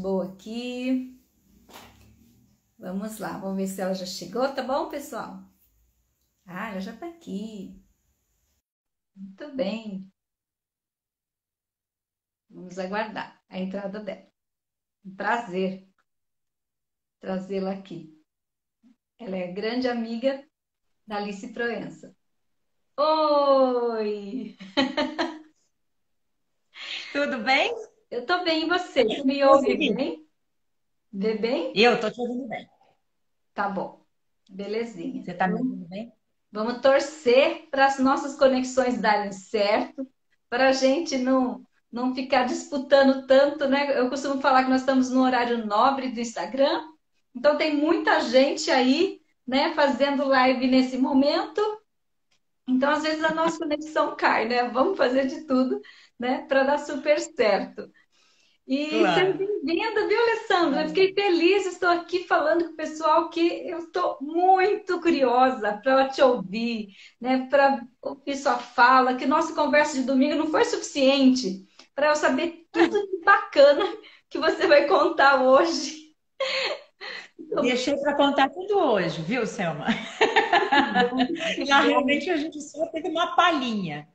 boa aqui. Vamos lá, vamos ver se ela já chegou, tá bom, pessoal? Ah, ela já tá aqui. Muito bem. Vamos aguardar a entrada dela. Um prazer trazê-la aqui. Ela é grande amiga da Alice Proença. Oi! Tudo bem? Eu tô bem, e você? Você me É o ouve seguinte, bem? Vê bem? eu tô te ouvindo bem. Tá bom. Belezinha. Você tá me ouvindo bem? Vamos torcer para as nossas conexões darem certo, para a gente não ficar disputando tanto, né? Eu costumo falar que nós estamos no horário nobre do Instagram, então tem muita gente aí, né, fazendo live nesse momento. Então, às vezes, a nossa conexão cai, né? Vamos fazer de tudo, né, para dar super certo. E seja Claro. bem-vinda, viu, Alessandra? Eu Maravilha. fiquei feliz, estou aqui falando com o pessoal que eu estou muito curiosa para te ouvir, né? Para ouvir sua fala, que nossa conversa de domingo não foi suficiente para eu saber tudo de bacana que você vai contar hoje. Deixei para contar tudo hoje, viu, Selma? Que bom, que Lá bom. realmente a gente só teve uma palhinha.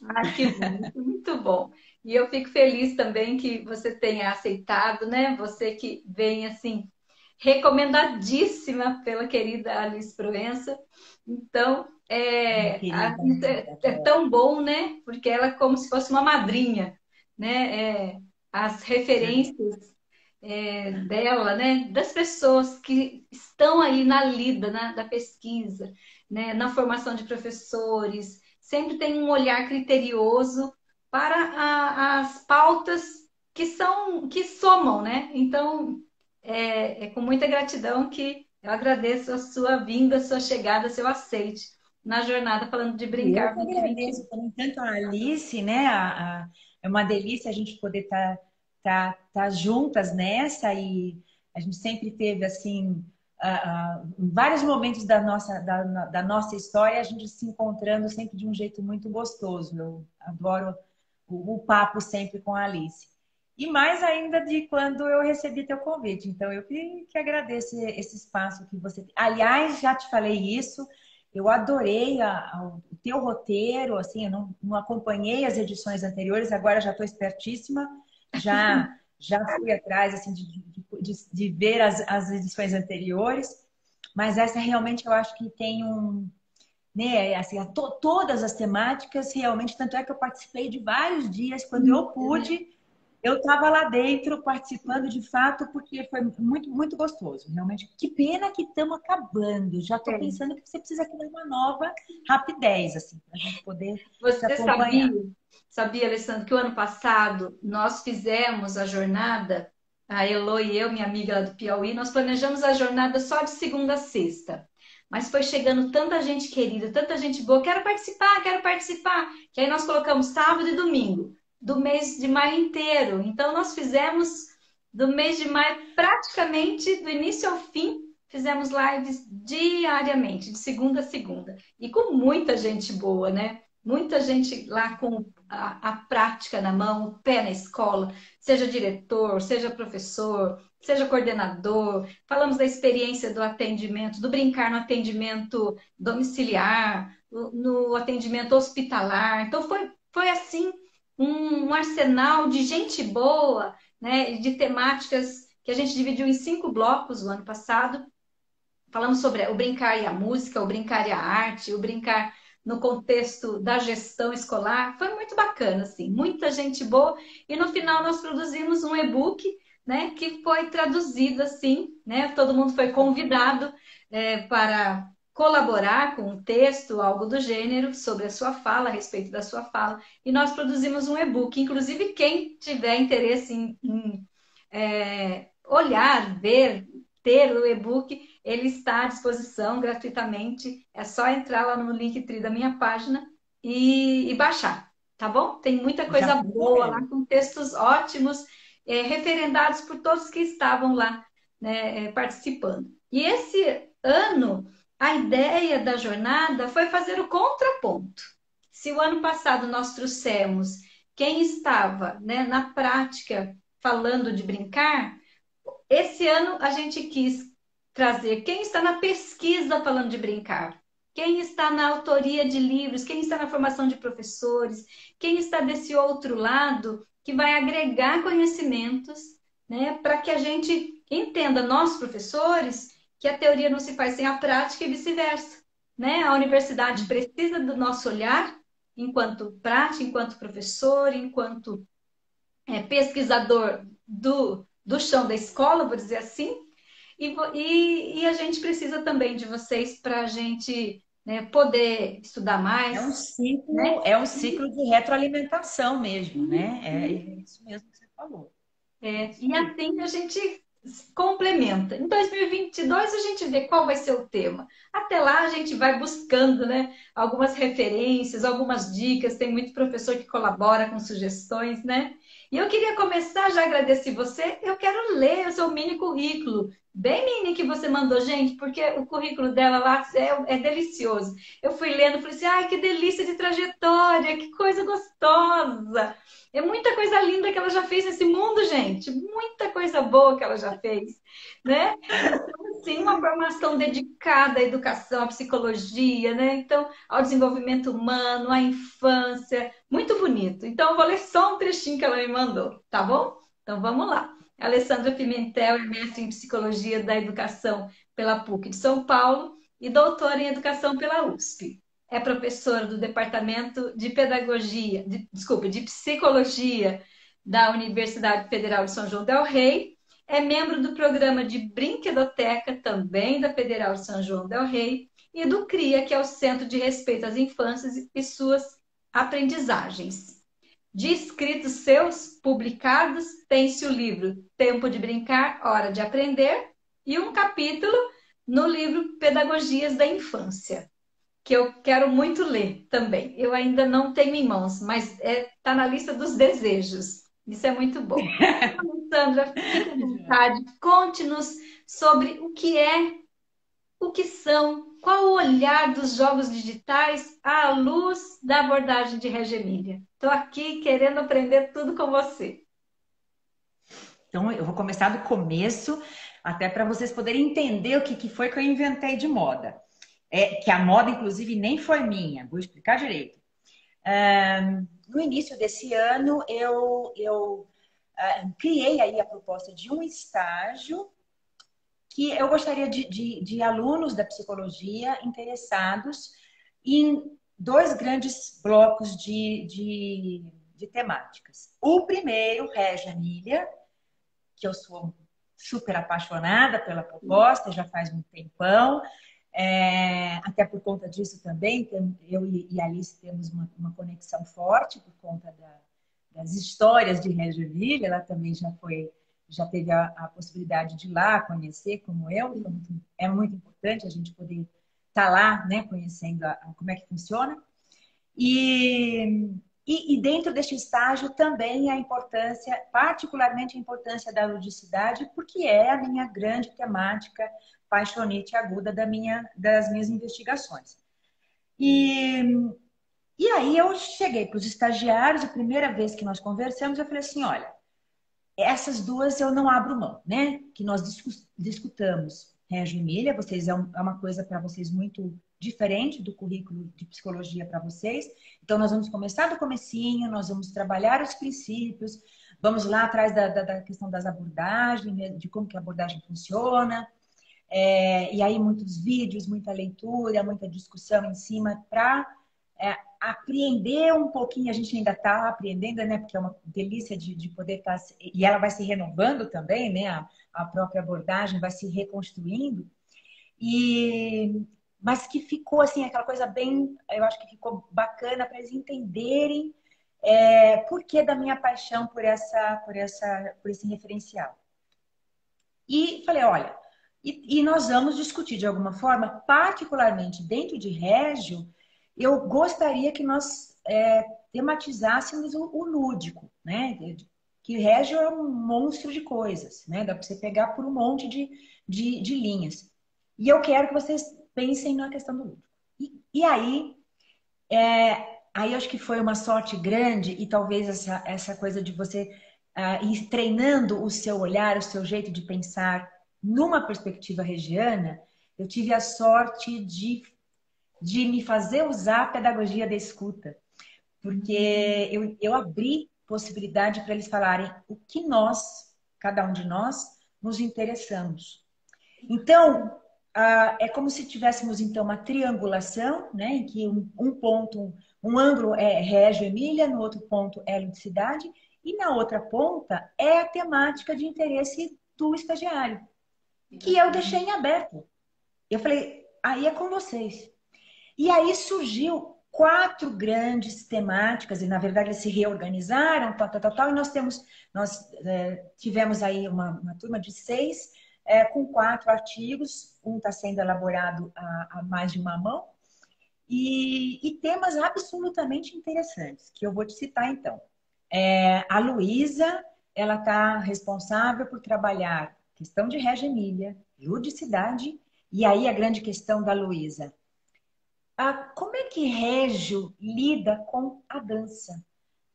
Ah, que bom, muito bom. E eu fico feliz também que você tenha aceitado, né? Você que vem assim, recomendadíssima pela querida Alice Proença. Então, Querida isso amiga. é tão bom, né? Porque ela é como se fosse uma madrinha, né? As referências dela, né? Das pessoas que estão aí na lida, da pesquisa, né? Na formação de professores sempre tem um olhar criterioso para as pautas que somam, né? Então, é com muita gratidão que eu agradeço a sua vinda, a sua chegada, seu aceite na jornada falando de Eu brincar que 2021. agradeço, por enquanto, a Alice, né? É uma delícia a gente poder estar juntas nessa e a gente sempre teve, assim, em vários momentos da nossa história, a gente se encontrando sempre de um jeito muito gostoso. Eu adoro o papo sempre com a Alice. E mais ainda de quando eu recebi teu convite. Então, eu que agradeço esse espaço que você... Aliás, já te falei isso, eu adorei o teu roteiro, assim, eu não acompanhei as edições anteriores, agora já estou espertíssima, já fui atrás, assim, de ver as edições anteriores, mas essa realmente eu acho que tem né, assim, todas as temáticas, realmente, tanto é que eu participei de vários dias, quando eu pude, eu estava lá dentro participando de fato, porque foi muito, muito gostoso. Realmente, que pena que estamos acabando. Já estou É. pensando que você precisa criar uma nova rapidez, assim, para a gente poder se Você acompanhar. sabia, Alessandro, que o ano passado nós fizemos a jornada, a Elo e eu, minha amiga lá do Piauí, nós planejamos a jornada só de segunda a sexta. Mas foi chegando tanta gente querida, tanta gente boa, quero participar, que aí nós colocamos sábado e domingo, do mês de maio inteiro. Então nós fizemos do mês de maio praticamente do início ao fim, fizemos lives diariamente, de segunda a segunda. E com muita gente boa, né? Muita gente lá com a prática na mão, o pé na escola, seja diretor, seja professor, seja coordenador. Falamos da experiência do atendimento, do brincar no atendimento domiciliar, no atendimento hospitalar. Então, foi assim um arsenal de gente boa, né, de temáticas que a gente dividiu em 5 blocos o ano passado. Falamos sobre o brincar e a música, o brincar e a arte, o brincar no contexto da gestão escolar. Foi muito bacana, assim, muita gente boa. E no final nós produzimos um e-book, né, que foi traduzido assim, né? Todo mundo foi convidado para colaborar com um texto, algo do gênero, sobre a sua fala, a respeito da sua fala. E nós produzimos um e-book. Inclusive, quem tiver interesse em olhar, ver, ter o e-book, ele está à disposição gratuitamente. É só entrar lá no Linktree da minha página e baixar, tá bom? Tem muita Já coisa estou boa lá, correndo. com textos ótimos, referendados por todos que estavam lá, né, participando. E esse ano, a ideia da jornada foi fazer o contraponto. Se o ano passado nós trouxemos quem estava, né, na prática falando de brincar, esse ano a gente quis trazer quem está na pesquisa falando de brincar, quem está na autoria de livros, quem está na formação de professores, quem está desse outro lado que vai agregar conhecimentos, né, para que a gente entenda, nós professores, que a teoria não se faz sem a prática e vice-versa, né? A universidade precisa do nosso olhar enquanto prática, enquanto professor, enquanto pesquisador do chão da escola, vou dizer assim, e a gente precisa também de vocês para a gente, né, poder estudar mais, né? É um ciclo de retroalimentação mesmo, né? É isso mesmo que você falou. É isso E aí. assim a gente complementa. Em 2022 a gente vê qual vai ser o tema. Até lá a gente vai buscando, né, algumas referências, algumas dicas. Tem muito professor que colabora com sugestões, né? E eu queria começar, já agradeci você. Eu quero ler o seu mini currículo. Bem mini que você mandou, gente, porque o currículo dela lá é delicioso. Eu fui lendo, falei assim, ai, que delícia de trajetória, que coisa gostosa. É muita coisa linda que ela já fez nesse mundo, gente. Muita coisa boa que ela já fez, né? Então, assim, uma formação dedicada à educação, à psicologia, né? Então, ao desenvolvimento humano, à infância. Muito bonito. Então, eu vou ler só um trechinho que ela me mandou, tá bom? Então, vamos lá. Alessandra Pimentel é mestre em psicologia da educação pela PUC de São Paulo e doutora em educação pela USP. É professora do Departamento de Pedagogia, desculpa, de Psicologia da Universidade Federal de São João del Rei. É membro do programa de Brinquedoteca, também da Federal de São João del Rei, e do CRIA, que é o Centro de Respeito às Infâncias e suas Aprendizagens. De escritos seus publicados, tem-se o livro Tempo de Brincar, Hora de Aprender, e um capítulo no livro Pedagogias da Infância, que eu quero muito ler também. Eu ainda não tenho em mãos, mas está na lista dos desejos. Isso é muito bom. Então, Sandra, fique à vontade, conte-nos sobre o que é, o que são, qual o olhar dos jogos digitais à luz da abordagem de Regia Emília. Estou aqui querendo aprender tudo com você. Então, eu vou começar do começo, até para vocês poderem entender o que foi que eu inventei de moda. Que a moda, inclusive, nem foi minha. Vou explicar direito. No início desse ano, eu criei aí a proposta de um estágio que eu gostaria de alunos da psicologia interessados em dois grandes blocos de temáticas. O primeiro, Regia Emília, que eu sou super apaixonada pela proposta, já faz um tempão. Até por conta disso também, eu e a Alice temos uma conexão forte por conta das histórias de Regia Emília. Ela também já teve a possibilidade de ir lá conhecer, como eu. Então, é muito importante a gente poder estar lá, né, conhecendo como é que funciona. E dentro deste estágio também a importância, particularmente a importância da ludicidade, porque é a minha grande temática paixonite aguda das minhas investigações. E aí eu cheguei para os estagiários, a primeira vez que nós conversamos, eu falei assim, olha, essas duas eu não abro mão, né? Que nós discutamos Regia Emília, vocês é uma coisa para vocês muito diferente do currículo de psicologia para vocês. Então nós vamos começar do comecinho, nós vamos trabalhar os princípios, vamos lá atrás da questão das abordagens, né? De como que a abordagem funciona. E aí muitos vídeos, muita leitura, muita discussão em cima para apreender um pouquinho. A gente ainda está aprendendo, né? Porque é uma delícia de poder estar... E ela vai se renovando também, né? A própria abordagem vai se reconstruindo. Mas que ficou, assim, aquela coisa bem... Eu acho que ficou bacana para eles entenderem por que da minha paixão por esse referencial. E falei, olha... E nós vamos discutir de alguma forma, particularmente dentro de Régio, eu gostaria que nós tematizássemos o lúdico, né? Que Régio é um monstro de coisas, né? Dá para você pegar por um monte de linhas. E eu quero que vocês pensem na questão do lúdico. E aí eu acho que foi uma sorte grande e talvez essa coisa de você e treinando o seu olhar, o seu jeito de pensar numa perspectiva regiana, eu tive a sorte de me fazer usar a pedagogia da escuta. Porque eu abri possibilidade para eles falarem o que nós, cada um de nós, nos interessamos. Então, é como se tivéssemos então uma triangulação, né, em que um ponto, um ângulo é Reggio Emília, no outro ponto é Ludicidade, e na outra ponta é a temática de interesse do estagiário, que eu deixei em aberto. Eu falei, aí é com vocês. E aí surgiu 4 grandes temáticas, e na verdade eles se reorganizaram, e nós tivemos aí uma turma de 6, com 4 artigos, um está sendo elaborado a mais de uma mão, e temas absolutamente interessantes, que eu vou te citar então. A Luísa, ela está responsável por trabalhar questão de Reggio Emília, ludicidade, e aí a grande questão da Luísa. Como é que Régio lida com a dança?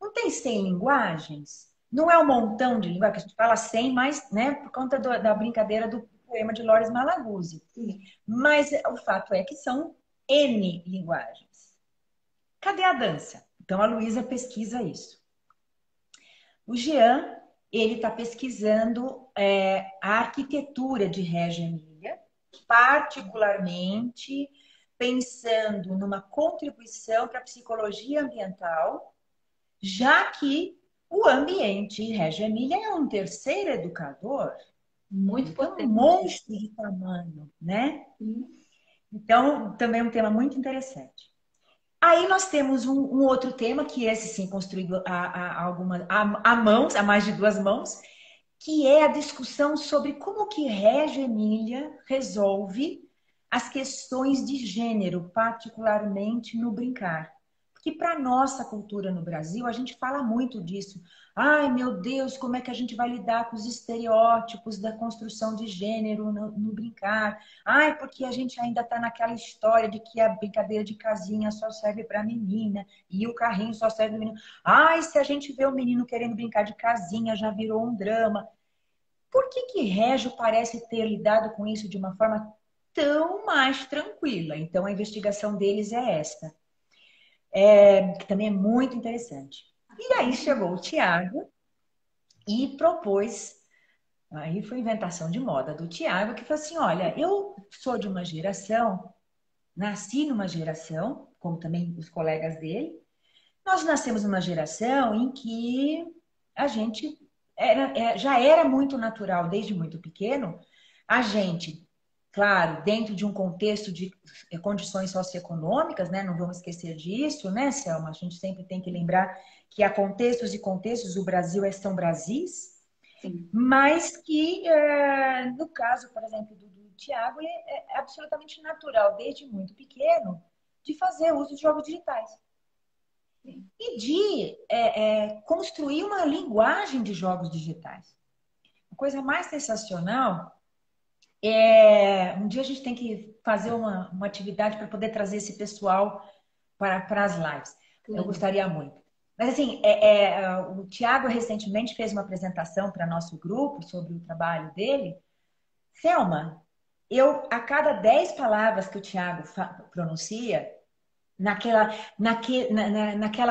Não tem 100 linguagens? Não é um montão de linguagens, que a gente fala 100, mas, né, por conta da brincadeira do poema de Loris Malaguzzi. Mas o fato é que são N linguagens. Cadê a dança? Então a Luísa pesquisa isso. O Jean, ele está pesquisando a arquitetura de Reggio Emília, particularmente pensando numa contribuição para a psicologia ambiental, já que o ambiente em Reggio Emília é um terceiro educador, muito então, potente. Um monstro de tamanho, né? Então, também é um tema muito interessante. Aí nós temos um outro tema, que esse sim construído a mais de 2 mãos, que é a discussão sobre como que Reggio Emília resolve as questões de gênero, particularmente no brincar. Porque para nossa cultura no Brasil, a gente fala muito disso. Ai, meu Deus, como é que a gente vai lidar com os estereótipos da construção de gênero no brincar? Ai, porque a gente ainda está naquela história de que a brincadeira de casinha só serve para menina e o carrinho só serve para menino. Ai, se a gente vê o menino querendo brincar de casinha, já virou um drama. Por que Régio parece ter lidado com isso de uma forma tão mais tranquila? Então, a investigação deles é esta, que também é muito interessante. E aí chegou o Tiago e propôs, aí foi inventação de moda do Tiago, que falou assim, olha, eu sou de uma geração, nasci numa geração, como também os colegas dele, nós nascemos numa geração em que a gente já era muito natural, desde muito pequeno, a gente, claro, dentro de um contexto de condições socioeconômicas, né? Não vamos esquecer disso, né, Selma? A gente sempre tem que lembrar que há contextos e contextos, o Brasil são Brasis, Sim. mas que, no caso, por exemplo, do Tiago, é absolutamente natural, desde muito pequeno, de fazer uso de jogos digitais. E de construir uma linguagem de jogos digitais. A coisa mais sensacional um dia a gente tem que fazer uma atividade para poder trazer esse pessoal para as lives. Eu gostaria muito. Mas assim, o Tiago recentemente fez uma apresentação para nosso grupo sobre o trabalho dele. Selma, a cada 10 palavras que o Tiago pronuncia, naquela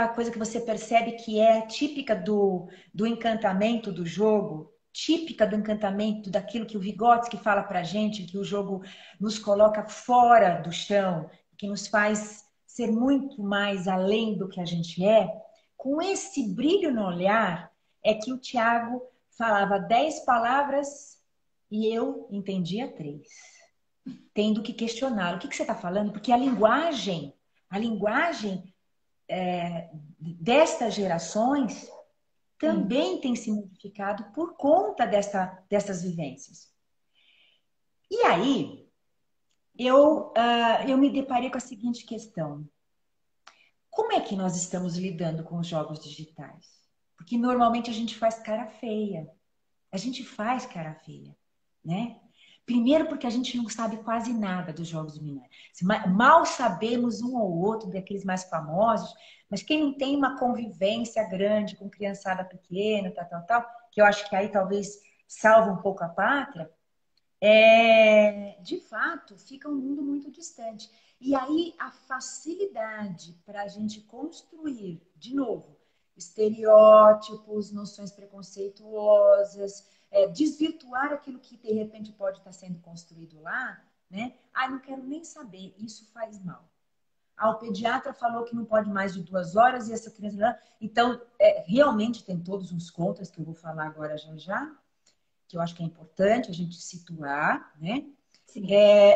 coisa que você percebe que é típica do encantamento do jogo, típica do encantamento daquilo que o Vygotsky fala pra gente, que o jogo nos coloca fora do chão, que nos faz ser muito mais além do que a gente é, com esse brilho no olhar, é que o Tiago falava 10 palavras e eu entendia 3. Tendo que questioná-lo. O que você está falando? Porque a linguagem destas gerações também tem se modificado por conta dessas vivências. E aí, eu me deparei com a seguinte questão. Como é que nós estamos lidando com os jogos digitais? Porque normalmente a gente faz cara feia. A gente faz cara feia, né? Primeiro porque a gente não sabe quase nada dos jogos binários. Mal sabemos um ou outro daqueles mais famosos, mas quem não tem uma convivência grande com criançada pequena, tal, que eu acho que aí talvez salva um pouco a pátria, de fato, fica um mundo muito distante. E aí a facilidade para a gente construir, de novo, estereótipos, noções preconceituosas, desvirtuar aquilo que de repente pode estar sendo construído lá, né? Ah, não quero nem saber, isso faz mal. Ah, o pediatra falou que não pode mais de 2 horas e essa criança. Então, realmente tem todos os contras que eu vou falar agora já já, que eu acho que é importante a gente situar, né? Sim,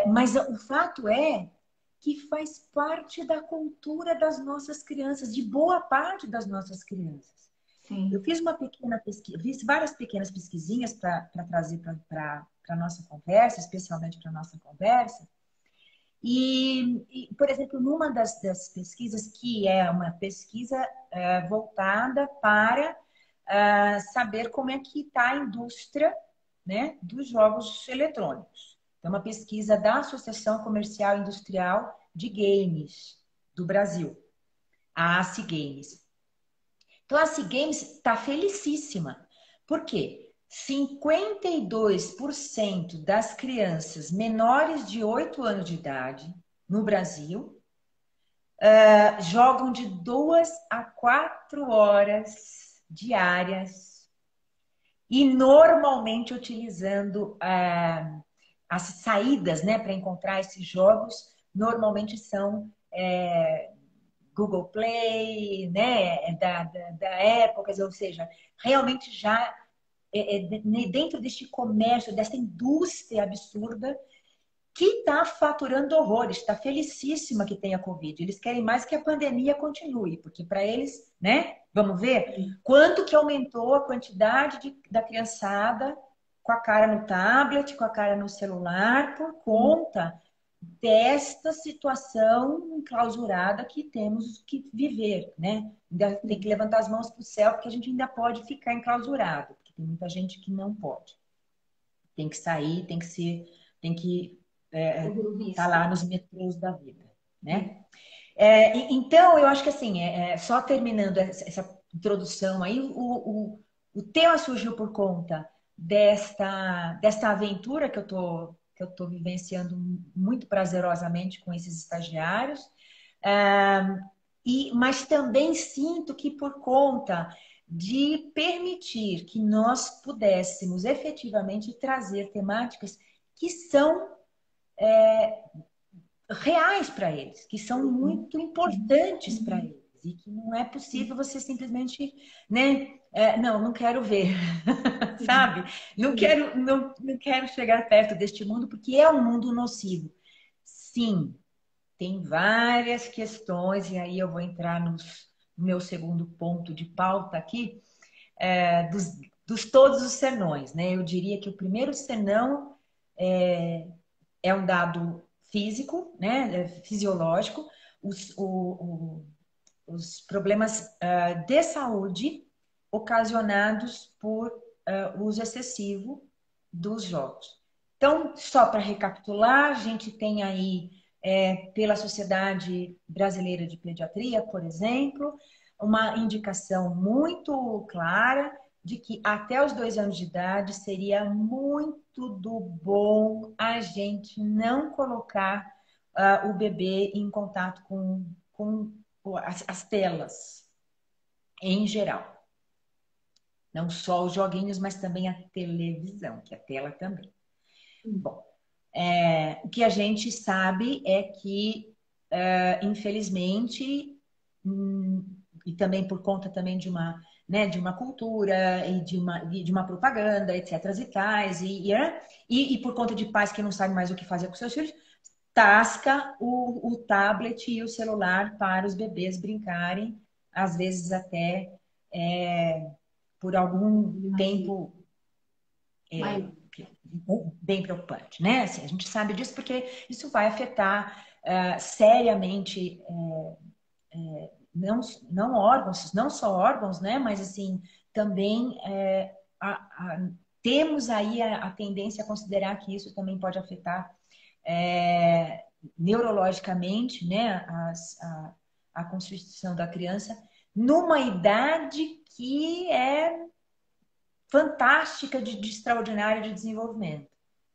Mas o fato é que faz parte da cultura das nossas crianças, de boa parte das nossas crianças. Eu sim. fiz uma pequena pesquisa, fiz várias pequenas pesquisinhas para trazer para a nossa conversa, especialmente para a nossa conversa. Por exemplo, numa das pesquisas, que é uma pesquisa voltada para saber como é que está a indústria, né, dos jogos eletrônicos. É uma pesquisa da Associação Comercial e Industrial de Games do Brasil, a ACI Games. Então, a ACI Games está felicíssima. Por quê? 52% das crianças menores de 8 anos de idade no Brasil jogam de 2 a 4 horas diárias e normalmente utilizando as saídas, né, para encontrar esses jogos, normalmente são Google Play, né, da época, ou seja, realmente já dentro deste comércio, dessa indústria absurda, que está faturando horrores, está felicíssima que tenha Covid. Eles querem mais que a pandemia continue, porque para eles, né? Vamos ver quanto que aumentou a quantidade da criançada com a cara no tablet, com a cara no celular, por conta desta situação enclausurada que temos que viver, né? Ainda tem que levantar as mãos para o céu, porque a gente ainda pode ficar enclausurado, porque tem muita gente que não pode. Tem que sair, tem que Correr o tá risco. lá nos metrôs da vida, né? Sim. Então, eu acho que assim, só terminando essa introdução aí, o tema surgiu por conta desta aventura que eu tô vivenciando muito prazerosamente com esses estagiários, mas também sinto que por conta de permitir que nós pudéssemos efetivamente trazer temáticas que são reais para eles, que são muito importantes para eles e que não é possível você simplesmente, né? Não quero ver, Sim, sabe? Não quero chegar perto deste mundo porque é um mundo nocivo. Sim, tem várias questões e aí eu vou entrar no meu segundo ponto de pauta aqui, dos todos os senões, né? Eu diria que o primeiro senão é um dado físico, né, fisiológico, os problemas de saúde ocasionados por uso excessivo dos jogos. Então, só para recapitular, a gente tem aí, pela Sociedade Brasileira de Pediatria, por exemplo, uma indicação muito clara de que até os 2 anos de idade seria muito do bom a gente não colocar o bebê em contato com as telas em geral. Não só os joguinhos, mas também a televisão, que é a tela também. Bom, o que a gente sabe é que, infelizmente, e também por conta também de uma cultura e de uma propaganda, etc. e tais, e por conta de pais que não sabem mais o que fazer com seus filhos, tasca o tablet e o celular para os bebês brincarem, às vezes até por algum demasiado. tempo Maior. bem preocupante, né? Assim, a gente sabe disso porque isso vai afetar seriamente não órgãos, não só órgãos, né? Mas assim também temos aí a tendência a considerar que isso também pode afetar neurologicamente, né? A constituição da criança numa idade que é fantástica de extraordinária de desenvolvimento.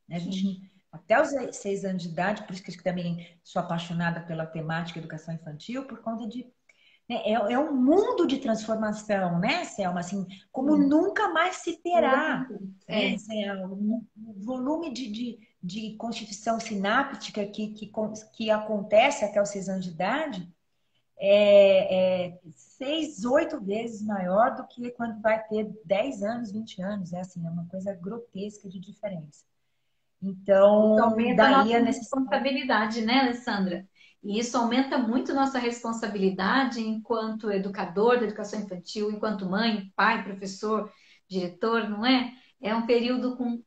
Né? A gente, até os 6 anos de idade, por isso que eu também sou apaixonada pela temática educação infantil, por conta de é um mundo de transformação, né, Selma? Assim, como nunca mais se terá. Né? Assim, o volume de constituição sináptica que acontece até os 6 anos de idade é 6, 8 vezes maior do que quando vai ter 10 anos, 20 anos. É assim, é uma coisa grotesca de diferença. Isso Então, aumenta a daí nossa a necessidade. responsabilidade, né, Alessandra? E isso aumenta muito nossa responsabilidade enquanto educador da educação infantil, enquanto mãe, pai, professor, diretor, não é? É um período com.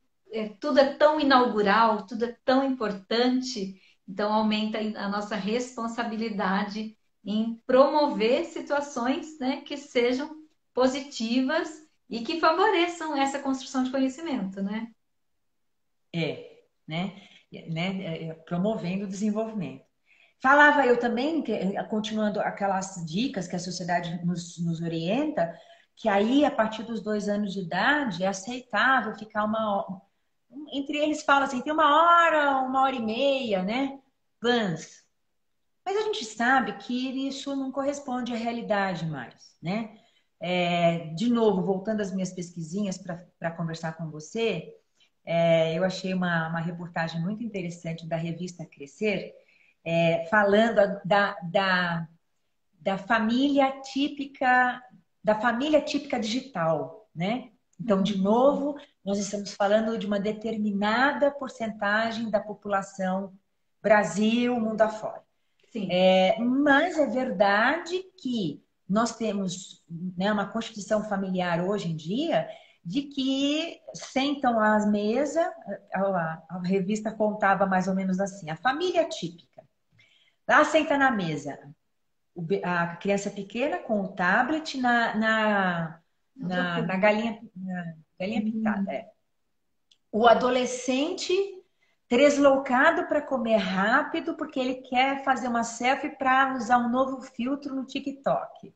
Tudo é tão inaugural, tudo é tão importante, então aumenta a nossa responsabilidade em promover situações, né, que sejam positivas e que favoreçam essa construção de conhecimento, né? Né? Promovendo o desenvolvimento. Falava eu também, continuando aquelas dicas que a sociedade nos orienta, que aí, a partir dos 2 anos de idade, é aceitável ficar entre eles fala assim, tem 1 hora e meia, né? Plans. Mas a gente sabe que isso não corresponde à realidade mais, né? De novo, voltando às minhas pesquisinhas para conversar com você, eu achei uma reportagem muito interessante da revista Crescer, falando da família típica digital, né? Então, de novo, nós estamos falando de uma determinada porcentagem da população Brasil, mundo afora. Sim. Mas é verdade que nós temos, né, uma constituição familiar hoje em dia de que sentam às mesas, a revista contava mais ou menos assim, a família típica. Lá senta na mesa a criança pequena com o tablet na galinha pintada. O adolescente deslocado para comer rápido porque ele quer fazer uma selfie para usar um novo filtro no TikTok.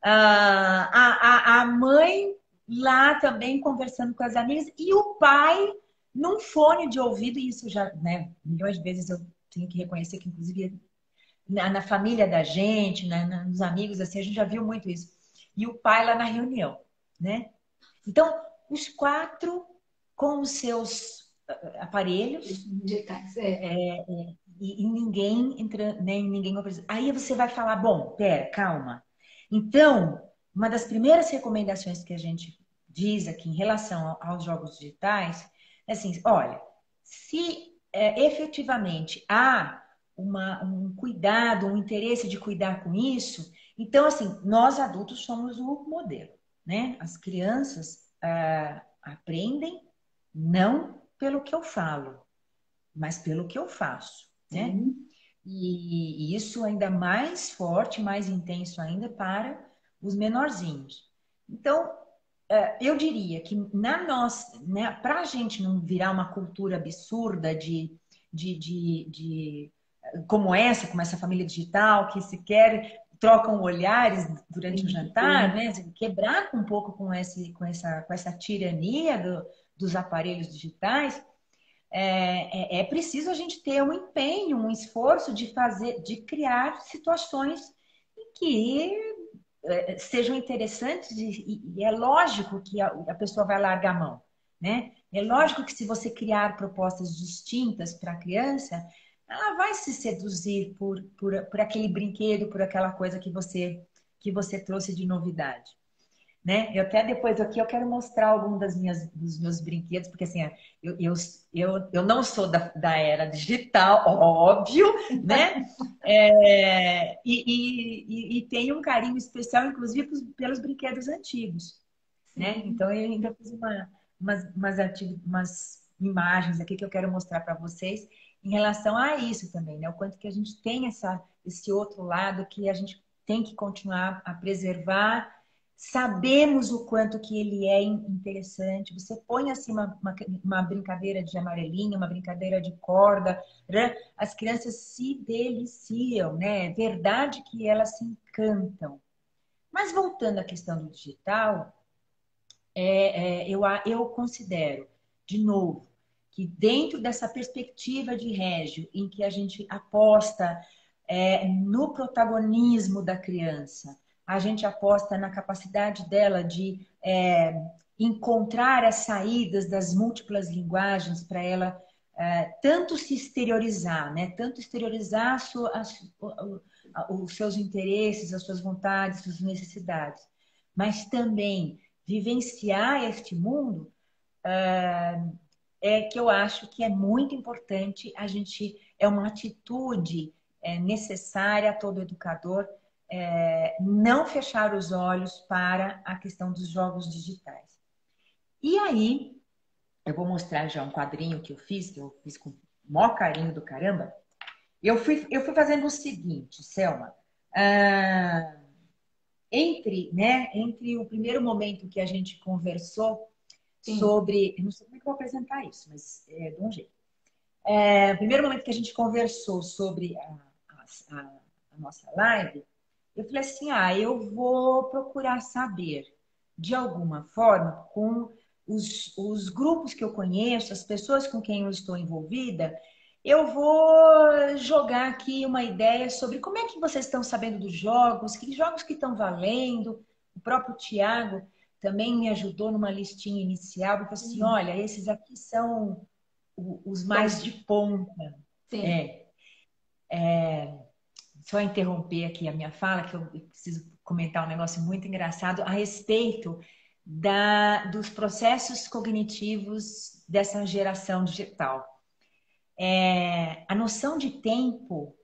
A mãe lá também conversando com as amigas e o pai num fone de ouvido, e isso já, né, milhões de vezes eu tenho que reconhecer que, inclusive, na família da gente, nos amigos, assim, a gente já viu muito isso. E o pai lá na reunião, né? Então, os 4 com os seus aparelhos Digitais, e ninguém entra, nem ninguém. Aí você vai falar, bom, pera, calma. Então, uma das primeiras recomendações que a gente diz aqui em relação aos jogos digitais é assim, olha, se efetivamente há um cuidado, um interesse de cuidar com isso, então, assim, nós adultos somos o modelo, né? As crianças aprendem não pelo que eu falo, mas pelo que eu faço, né? sim. E isso ainda mais forte, mais intenso ainda para os menorzinhos. Então, eu diria que na nossa, né, para a gente não virar uma cultura absurda de como essa família digital, que sequer trocam olhares durante o jantar, né? Quebrar um pouco com essa tirania dos aparelhos digitais, é preciso a gente ter um empenho, um esforço de criar situações em que sejam interessantes e é lógico que a pessoa vai largar a mão, né? É lógico que se você criar propostas distintas para a criança, ela vai se seduzir por aquele brinquedo, por aquela coisa que você trouxe de novidade. Né? Eu até depois aqui eu quero mostrar algum dos meus brinquedos, porque assim, eu não sou da era digital, óbvio, né? E tenho um carinho especial, inclusive, pelos brinquedos antigos, né? Sim. Então eu ainda fiz umas imagens aqui que eu quero mostrar para vocês em relação a isso também, né? O quanto que a gente tem esse outro lado que a gente tem que continuar a preservar. Sabemos o quanto que ele é interessante. Você põe assim uma brincadeira de amarelinho, uma brincadeira de corda, né? As crianças se deliciam, né? É verdade que elas se encantam. Mas voltando à questão do digital, eu considero, de novo, que dentro dessa perspectiva de Régio, em que a gente aposta no protagonismo da criança, a gente aposta na capacidade dela de encontrar as saídas das múltiplas linguagens para ela tanto se exteriorizar, né? Tanto exteriorizar os seus interesses, as suas vontades, as suas necessidades, mas também vivenciar este mundo, que eu acho que é muito importante. É uma atitude necessária a todo educador, não fechar os olhos para a questão dos jogos digitais. E aí, eu vou mostrar já um quadrinho que eu fiz com o maior carinho do caramba. Eu fui fazendo o seguinte, Selma. Entre o primeiro momento que a gente conversou Sim. sobre... Eu não sei como é que eu vou apresentar isso, mas de um jeito. O primeiro momento que a gente conversou sobre a nossa live, eu falei assim, eu vou procurar saber, de alguma forma, com os grupos que eu conheço, as pessoas com quem eu estou envolvida, eu vou jogar aqui uma ideia sobre como é que vocês estão sabendo dos jogos, que jogos que estão valendo. O próprio Tiago também me ajudou numa listinha inicial, porque assim, olha, esses aqui são os mais Bom, de ponta. sim. É, só interromper aqui a minha fala, que eu preciso comentar um negócio muito engraçado a respeito dos processos cognitivos dessa geração digital. A noção de tempo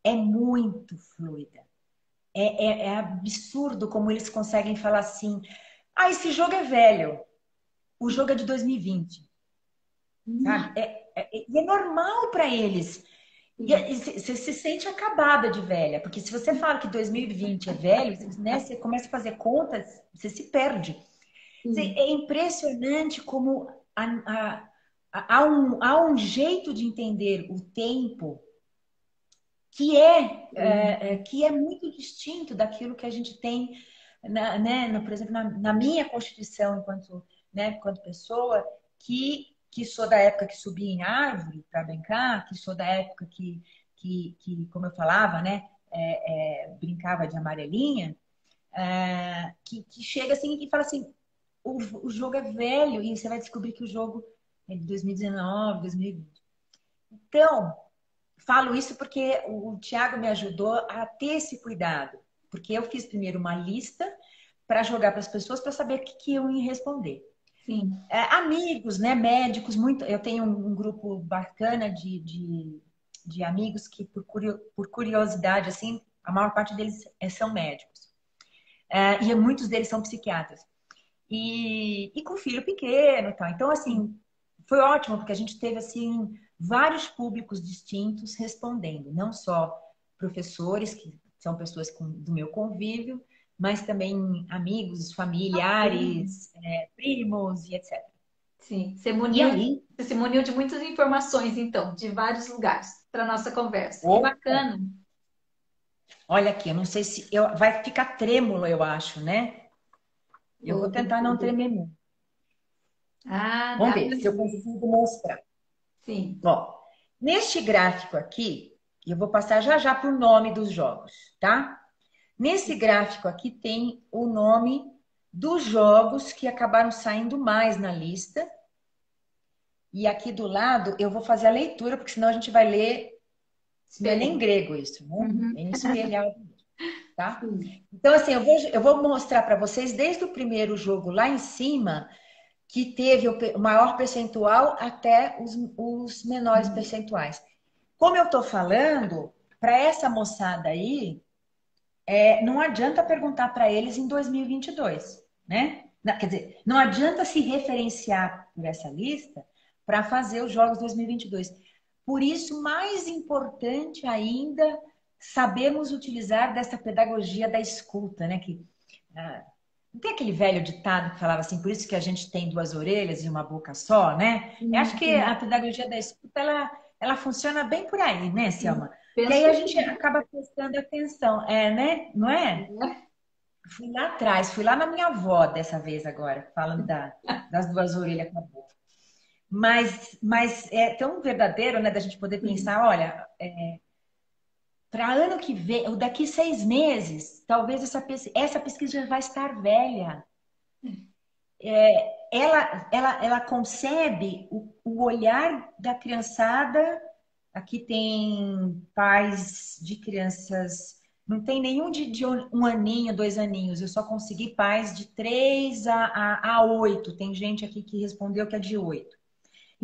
é muito fluida. É absurdo como eles conseguem falar assim: esse jogo é velho, o jogo é de 2020, sabe? E é normal para eles. E você se sente acabada de velha, porque se você fala que 2020 é velho, né, você começa a fazer contas, você se perde. Sim. É impressionante como há um jeito de entender o tempo que é muito distinto daquilo que a gente tem, por exemplo, na minha constituição enquanto pessoa, que sou da época que subia em árvore para brincar, que sou da época que como eu falava, né, brincava de amarelinha, que chega assim e fala assim, o jogo é velho e você vai descobrir que o jogo é de 2019, 2020. Então, falo isso porque o Tiago me ajudou a ter esse cuidado. Porque eu fiz primeiro uma lista para jogar para as pessoas para saber o que iam responder. Sim. Amigos, né, médicos, muito. Eu tenho um grupo bacana de amigos que, por curiosidade, assim, a maior parte deles são médicos. E muitos deles são psiquiatras. E com filho pequeno e tal. Então, assim, foi ótimo, porque a gente teve, assim, vários públicos distintos respondendo. Não só professores, que são pessoas do meu convívio, mas também amigos, familiares, primos e etc. Sim. E aí, Você se muniu de muitas informações, então, de vários lugares, para nossa conversa. Que opa, bacana. olha aqui, eu não sei se vai ficar trêmulo, eu acho, né? Eu vou tentar não tremer muito. Ah, Vamos dá ver para se eu ver. consigo mostrar. Sim. Ó, neste gráfico aqui, eu vou passar já já para o nome dos jogos, tá? Nesse gráfico aqui tem o nome dos jogos que acabaram saindo mais na lista. E aqui do lado eu vou fazer a leitura, porque senão a gente vai ler, não é nem Espelhar. grego isso, né? Uhum. É em espelhado, tá? Sim. Então, assim, eu vou mostrar para vocês desde o primeiro jogo lá em cima, que teve o maior percentual até os menores percentuais. Como eu estou falando, para essa moçada aí, não adianta perguntar para eles em 2022, né? Quer dizer, não adianta se referenciar por essa lista para fazer os jogos 2022. Por isso, mais importante ainda, sabemos utilizar dessa pedagogia da escuta, né? Não tem aquele velho ditado que falava assim, por isso que a gente tem duas orelhas e uma boca só, né? Eu acho que a Sim. pedagogia da escuta, ela funciona bem por aí, né, Sim. Selma? Que Penso aí a que gente sim. acaba prestando atenção, né? Não é? Fui lá atrás, fui lá na minha avó dessa vez agora, falando das duas orelhas com a boca. Mas é tão verdadeiro, né, da gente poder Sim. pensar, olha, para ano que vem, ou daqui 6 meses, talvez essa pesquisa já vai estar velha. Ela concebe o olhar da criançada. Aqui tem pais de crianças, não tem nenhum de 1 aninho, 2 aninhos. Eu só consegui pais de 3 a 8. Tem gente aqui que respondeu que é de 8.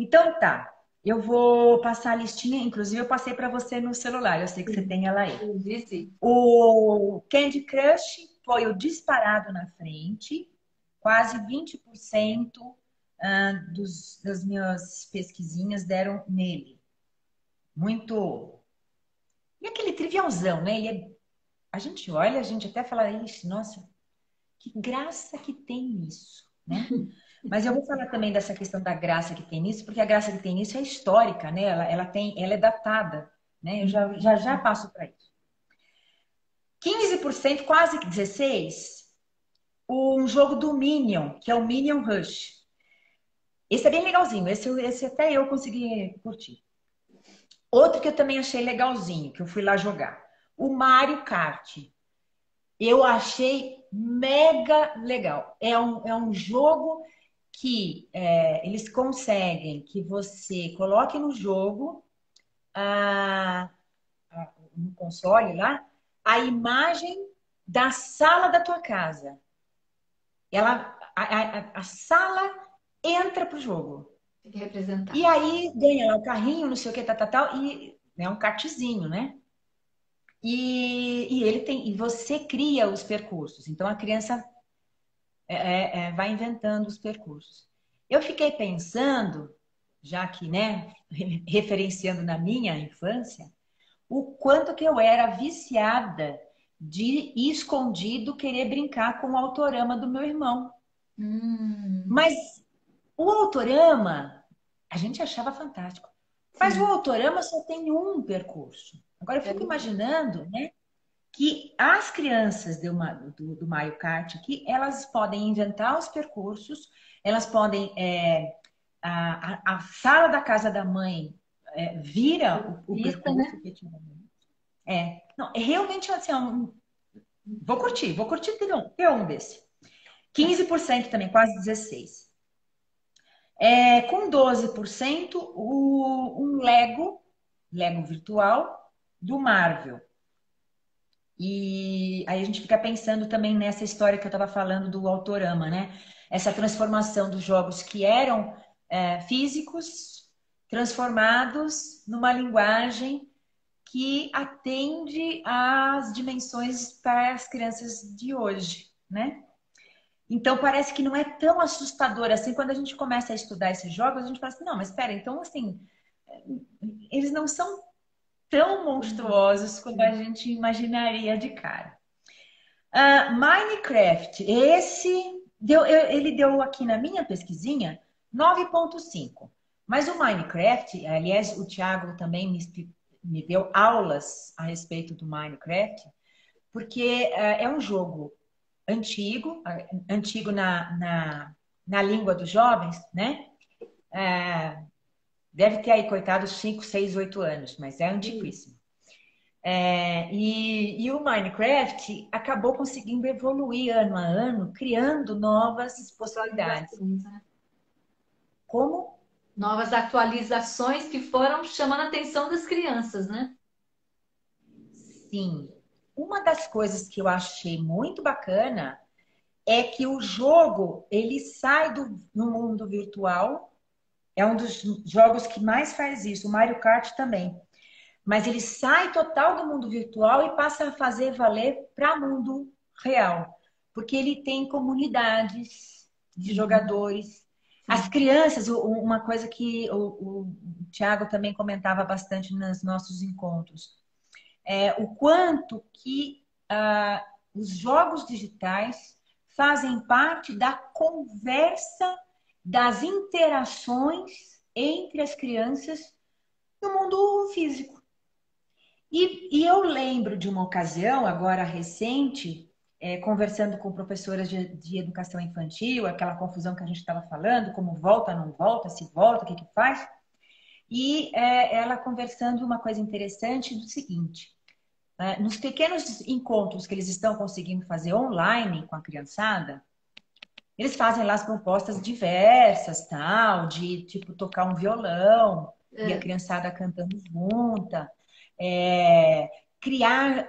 Então tá, eu vou passar a listinha, inclusive eu passei para você no celular, eu sei que você Sim. tem ela aí. Eu disse. O Candy Crush foi o disparado na frente, quase 20% das minhas pesquisinhas deram nele. Muito. E aquele trivialzão, né? A gente olha, a gente até fala, ixi, nossa, que graça que tem nisso, né? Mas eu vou falar também dessa questão da graça que tem nisso, porque a graça que tem nisso é histórica, né? Ela é datada, né? Eu já passo para isso. 15%, quase 16%, um jogo do Minion, que é o Minion Rush. Esse é bem legalzinho, esse até eu consegui curtir. Outro que eu também achei legalzinho, que eu fui lá jogar. O Mario Kart. Eu achei mega legal. É um jogo que eles conseguem que você coloque no jogo, ah, no console lá, a imagem da sala da tua casa. A sala entra pro jogo. Tem que representar. E aí ganha lá o carrinho, não sei o que, tal, e é um kartzinho, né? E você cria os percursos. Então a criança vai inventando os percursos. Eu fiquei pensando, já que, né, referenciando na minha infância, o quanto que eu era viciada de ir escondido querer brincar com o autorama do meu irmão. Hum, Mas o autorama, a gente achava fantástico. Mas o sim, autorama só tem um percurso. Agora eu é fico verdade. imaginando, né, que as crianças do Mario Kart aqui, elas podem inventar os percursos, elas podem. A sala da casa da mãe vira o Vista, percurso, né? efetivamente. Não, é realmente assim, vou curtir ter um desse. 15% também, quase 16%. Com 12%, um Lego virtual do Marvel. E aí a gente fica pensando também nessa história que eu estava falando do Autorama, né? Essa transformação dos jogos que eram físicos, transformados numa linguagem que atende às dimensões para as crianças de hoje, né? Então parece que não é tão assustador assim quando a gente começa a estudar esses jogos, a gente fala assim, não, mas espera, então assim, eles não são tão monstruosos como a gente imaginaria de cara. Minecraft, ele deu aqui na minha pesquisinha 9,5. Mas o Minecraft, aliás, o Thiago também me deu aulas a respeito do Minecraft, porque é um jogo antigo, antigo na língua dos jovens, né? Deve ter aí, coitado, 5, 6, 8 anos, mas é antiquíssimo. E o Minecraft acabou conseguindo evoluir ano a ano, criando novas possibilidades. Atualizações, né? Como, Novas atualizações que foram chamando a atenção das crianças, né? sim, uma das coisas que eu achei muito bacana é que o jogo ele sai no mundo virtual. É um dos jogos que mais faz isso. O Mario Kart também. Mas ele sai total do mundo virtual e passa a fazer valer para o mundo real. Porque ele tem comunidades de Uhum, jogadores. As sim. crianças, uma coisa que o Tiago também comentava bastante nos nossos encontros, o quanto que os jogos digitais fazem parte da conversa, das interações entre as crianças no mundo físico. E eu lembro de uma ocasião, agora recente, conversando com professoras de educação infantil, aquela confusão que a gente estava falando, como volta, não volta, se volta, o que que faz. E ela conversando uma coisa interessante do seguinte, nos pequenos encontros que eles estão conseguindo fazer online com a criançada, eles fazem lá as propostas diversas, tal, de tipo tocar um violão e a É. criançada cantando junta, é, criar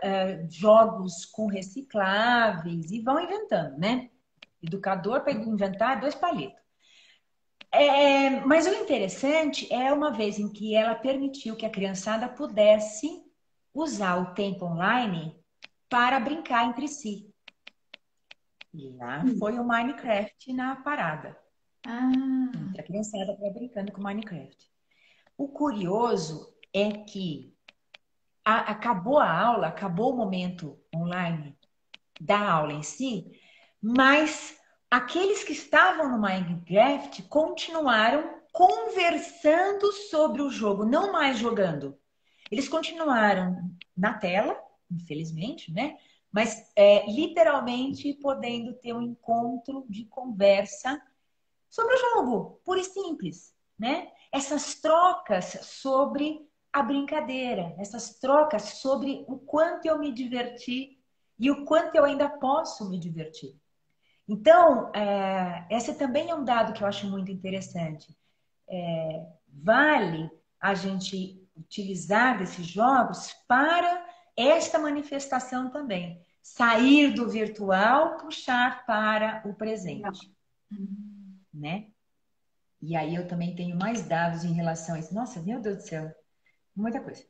jogos com recicláveis e vão inventando, né? Educador para inventar dois palitos. Mas o interessante é uma vez em que ela permitiu que a criançada pudesse usar o tempo online para brincar entre si. E lá foi o Minecraft na parada. Ah, A criançada estava brincando com Minecraft. O curioso é que acabou a aula, acabou o momento online da aula em si, mas aqueles que estavam no Minecraft continuaram conversando sobre o jogo, não mais jogando. Eles continuaram na tela, infelizmente, né? Mas literalmente podendo ter um encontro de conversa sobre o jogo, puro e simples, né? Essas trocas sobre a brincadeira, essas trocas sobre o quanto eu me diverti e o quanto eu ainda posso me divertir. Então, esse também é um dado que eu acho muito interessante. Vale a gente utilizar desses jogos para esta manifestação também. Sair do virtual, puxar para o legal. presente, né? E aí eu também tenho mais dados em relação a isso. Nossa, meu Deus do céu, muita coisa.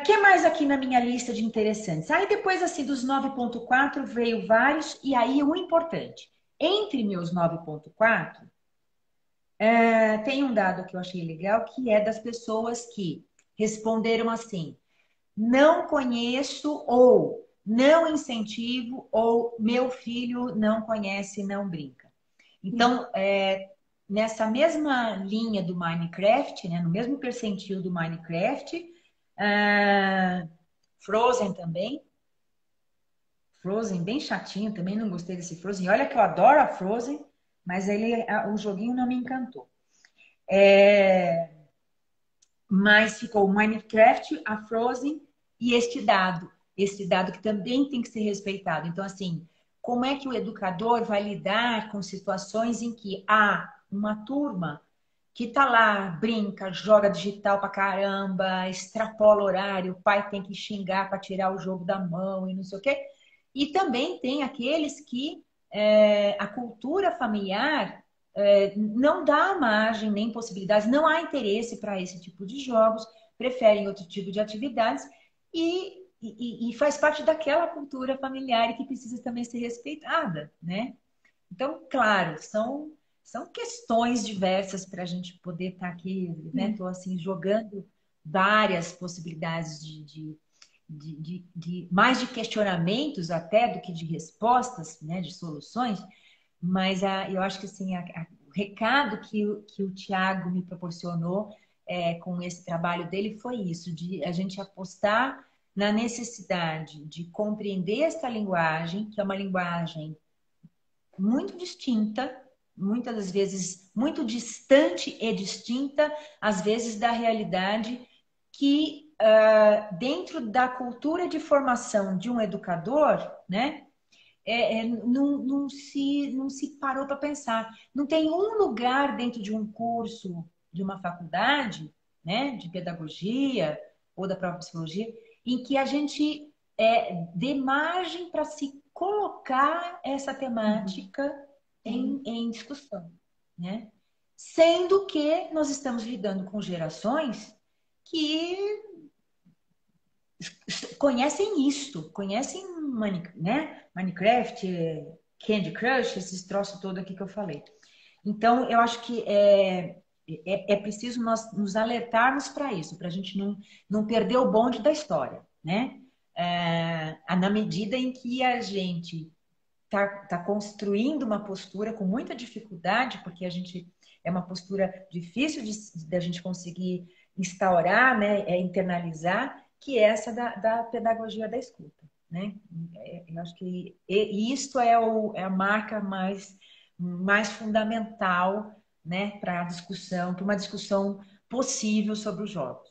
Que mais aqui na minha lista de interessantes? Aí depois assim dos 9.4 veio vários, e aí o importante. Entre meus 9.4, tem um dado que eu achei legal, que é das pessoas que responderam assim: não conheço, ou não incentivo, ou meu filho não conhece, não brinca. Então, nessa mesma linha do Minecraft, né, no mesmo percentil do Minecraft, Frozen também. Frozen, bem chatinho, também não gostei desse Frozen. Olha que eu adoro a Frozen, mas o joguinho não me encantou. Mas ficou o Minecraft, a Frozen e este dado. Este dado que também tem que ser respeitado. Então, assim, como é que o educador vai lidar com situações em que há uma turma que tá lá, brinca, joga digital pra caramba, extrapola o horário, o pai tem que xingar para tirar o jogo da mão e não sei o quê. E também tem aqueles que a cultura familiar não dá margem nem possibilidades, não há interesse para esse tipo de jogos, preferem outro tipo de atividades e faz parte daquela cultura familiar e que precisa também ser respeitada, né? Então, claro, são questões diversas para a gente poder estar aqui, né? Estou assim jogando várias possibilidades mais de questionamentos até do que de respostas, né? De soluções, mas eu acho que assim, o recado que o Tiago me proporcionou com esse trabalho dele foi isso, de a gente apostar na necessidade de compreender esta linguagem, que é uma linguagem muito distinta, muitas das vezes muito distante e distinta, às vezes, da realidade que, dentro da cultura de formação de um educador, né, não se parou para pensar. Não tem um lugar dentro de um curso, de uma faculdade, né, de pedagogia ou da própria psicologia, em que a gente dê margem para se colocar essa temática sim. em discussão, né? Sendo que nós estamos lidando com gerações que conhecem isto, conhecem né? Minecraft, Candy Crush, esses troços todos aqui que eu falei. Então, eu acho que é preciso nós nos alertarmos para isso, para a gente não perder o bonde da história, né? Na medida em que a gente tá construindo uma postura com muita dificuldade, porque a gente é uma postura difícil de a gente conseguir instaurar, né, internalizar, que é essa da pedagogia da escuta. né? Eu acho que isto é a marca mais fundamental, né, para a discussão, para uma discussão possível sobre os jogos.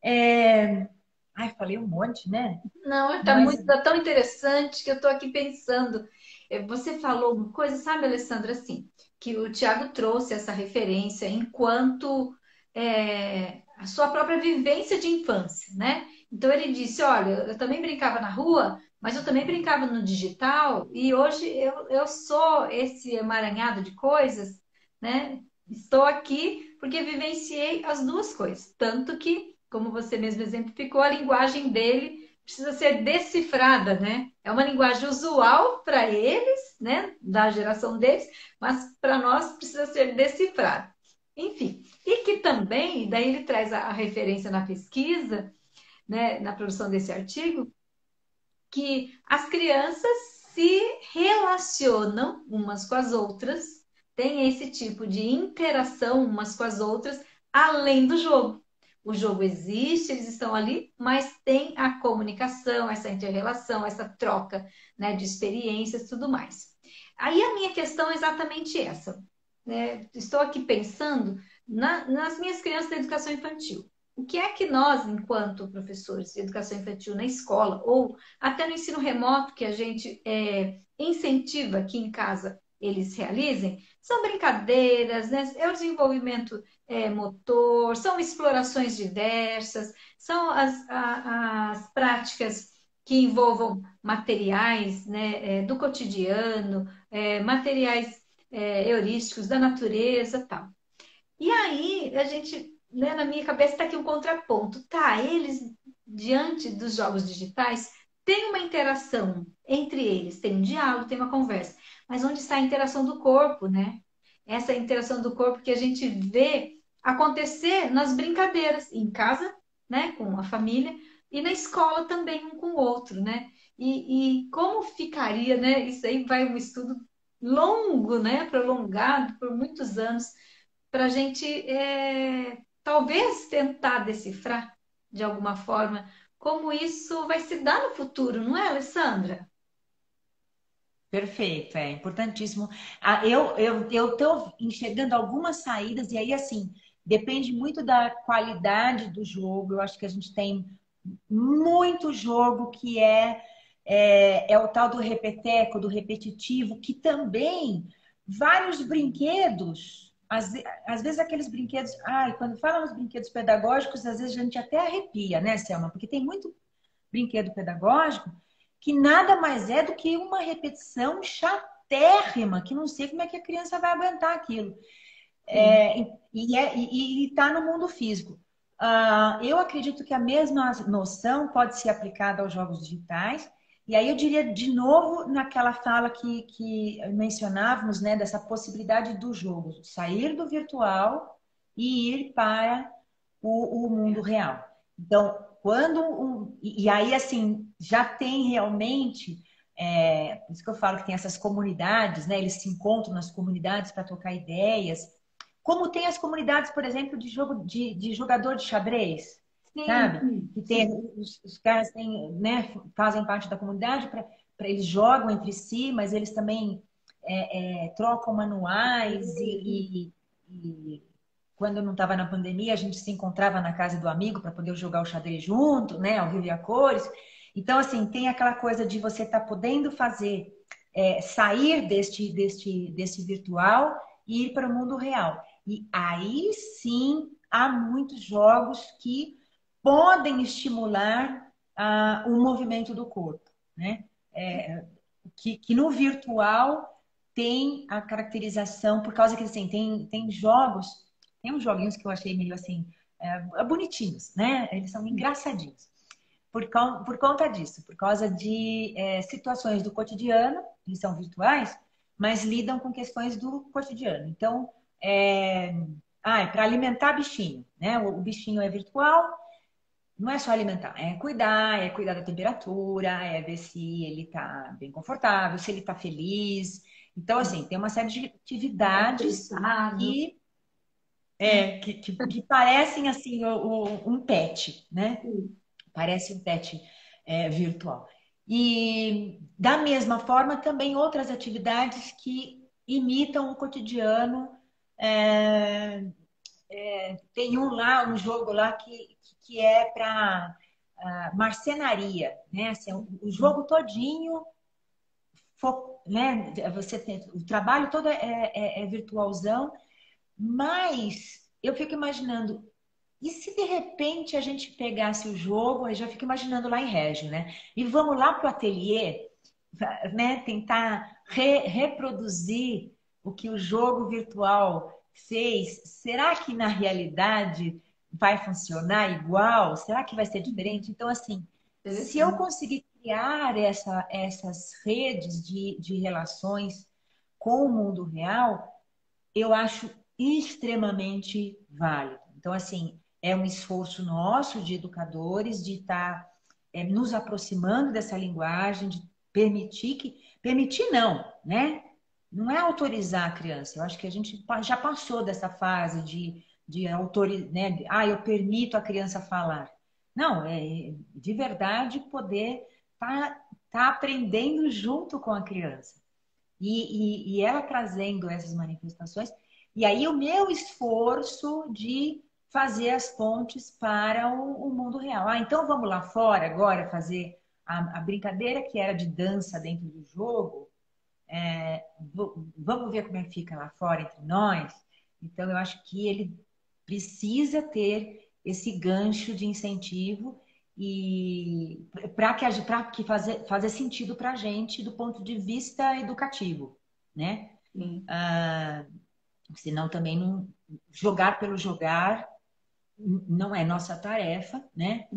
Ai, falei um monte, né? Não, Mas tá tão interessante que eu estou aqui pensando. Você falou uma coisa, sabe, Alessandra, assim, que o Tiago trouxe essa referência enquanto a sua própria vivência de infância, né? Então ele disse, olha, eu também brincava na rua, mas eu também brincava no digital, e hoje eu sou esse emaranhado de coisas, né? Estou aqui porque vivenciei as duas coisas. Tanto que, como você mesmo exemplificou, a linguagem dele precisa ser decifrada, né? É uma linguagem usual para eles, né? Da geração deles, mas para nós precisa ser decifrada. Enfim, e que também, daí ele traz a referência na pesquisa, né, na produção desse artigo, que as crianças se relacionam umas com as outras, têm esse tipo de interação umas com as outras, além do jogo. O jogo existe, eles estão ali, mas tem a comunicação, essa inter-relação, essa troca, né, de experiências e tudo mais. Aí a minha questão é exatamente essa, né? Estou aqui pensando nas minhas crianças da educação infantil. O que é que nós, enquanto professores de educação infantil na escola, ou até no ensino remoto, que a gente incentiva que em casa eles realizem, são brincadeiras, né? É o desenvolvimento motor, são explorações diversas, são as práticas que envolvam materiais, né, do cotidiano, materiais heurísticos da natureza, tal. E aí, a gente, né, na minha cabeça está aqui um contraponto. Tá, eles, diante dos jogos digitais, têm uma interação entre eles, tem um diálogo, tem uma conversa. Mas onde está a interação do corpo, né? Essa interação do corpo que a gente vê acontecer nas brincadeiras, em casa, né, com a família, e na escola também, um com o outro, né? E como ficaria, né? Isso aí vai um estudo longo, né? Prolongado por muitos anos para a gente talvez tentar decifrar de alguma forma como isso vai se dar no futuro, não é, Alessandra? perfeito, é importantíssimo. Eu estou enxergando algumas saídas, e aí, assim, depende muito da qualidade do jogo. Eu acho que a gente tem muito jogo que é o tal do repeteco, do repetitivo, que também vários brinquedos, às vezes aqueles brinquedos, ai, quando falam nos brinquedos pedagógicos, às vezes a gente até arrepia, né, Selma? Porque tem muito brinquedo pedagógico que nada mais é do que uma repetição chatérrima, que não sei como é que a criança vai aguentar aquilo. Sim. E está no mundo físico. Eu acredito que a mesma noção pode ser aplicada aos jogos digitais. E aí eu diria de novo naquela fala que mencionávamos, né, dessa possibilidade do jogo, sair do virtual e ir para o mundo real. Então, e aí assim, já tem realmente, por isso que eu falo que tem essas comunidades, né? Eles se encontram nas comunidades para trocar ideias. Como tem as comunidades, por exemplo, de jogo de jogador de xadrez, Sim, sabe? sim, Que tem sim. os caras têm, né, fazem parte da comunidade para eles jogam entre si, mas eles também trocam manuais e quando não estava na pandemia, a gente se encontrava na casa do amigo para poder jogar o xadrez junto, né, ao vivo e a cores. Então, assim, tem aquela coisa de você estar podendo fazer, sair deste virtual e ir para o mundo real. E aí sim há muitos jogos que podem estimular o movimento do corpo, né? Que no virtual tem a caracterização, por causa que assim, tem jogos, tem uns joguinhos que eu achei meio assim, bonitinhos, né? Eles são engraçadinhos. Por conta disso, por causa de situações do cotidiano, eles são virtuais, mas lidam com questões do cotidiano. Então, é, para alimentar bichinho, né? O bichinho é virtual, não é só alimentar, é cuidar da temperatura, é ver se ele está bem confortável, se ele está feliz. Então, assim, tem uma série de Não está atividades estressado, que, né? que parecem assim um pet, né? Sim. Parece um pet virtual. E da mesma forma também outras atividades que imitam o cotidiano. Tem um jogo lá que é para marcenaria, né? Assim, o jogo todinho, né? Você tem, o trabalho todo é virtualzão, mas eu fico imaginando, e se de repente a gente pegasse o jogo, eu já fico imaginando lá em Régio, né? E vamos lá para o ateliê, né? Tentar reproduzir o que o jogo virtual fez. Será que na realidade vai funcionar igual? Será que vai ser diferente? Então, assim, se eu Interessante. conseguir criar essas redes de relações com o mundo real, eu acho extremamente válido. Então, assim, é um esforço nosso de educadores de estar nos aproximando dessa linguagem, de permitir que. Permitir não, né? Não é autorizar a criança. Eu acho que a gente já passou dessa fase de autorizar, né? Ah, eu permito a criança falar. Não, é de verdade poder tá aprendendo junto com a criança e ela trazendo essas manifestações. E aí o meu esforço de fazer as pontes para o mundo real. Ah, então vamos lá fora agora fazer a brincadeira que era de dança dentro do jogo. Vamos ver como é que fica lá fora entre nós. Então eu acho que ele precisa ter esse gancho de incentivo e para que fazer sentido para a gente do ponto de vista educativo, né? Sim. Ah, senão também não jogar pelo jogar não é nossa tarefa, né?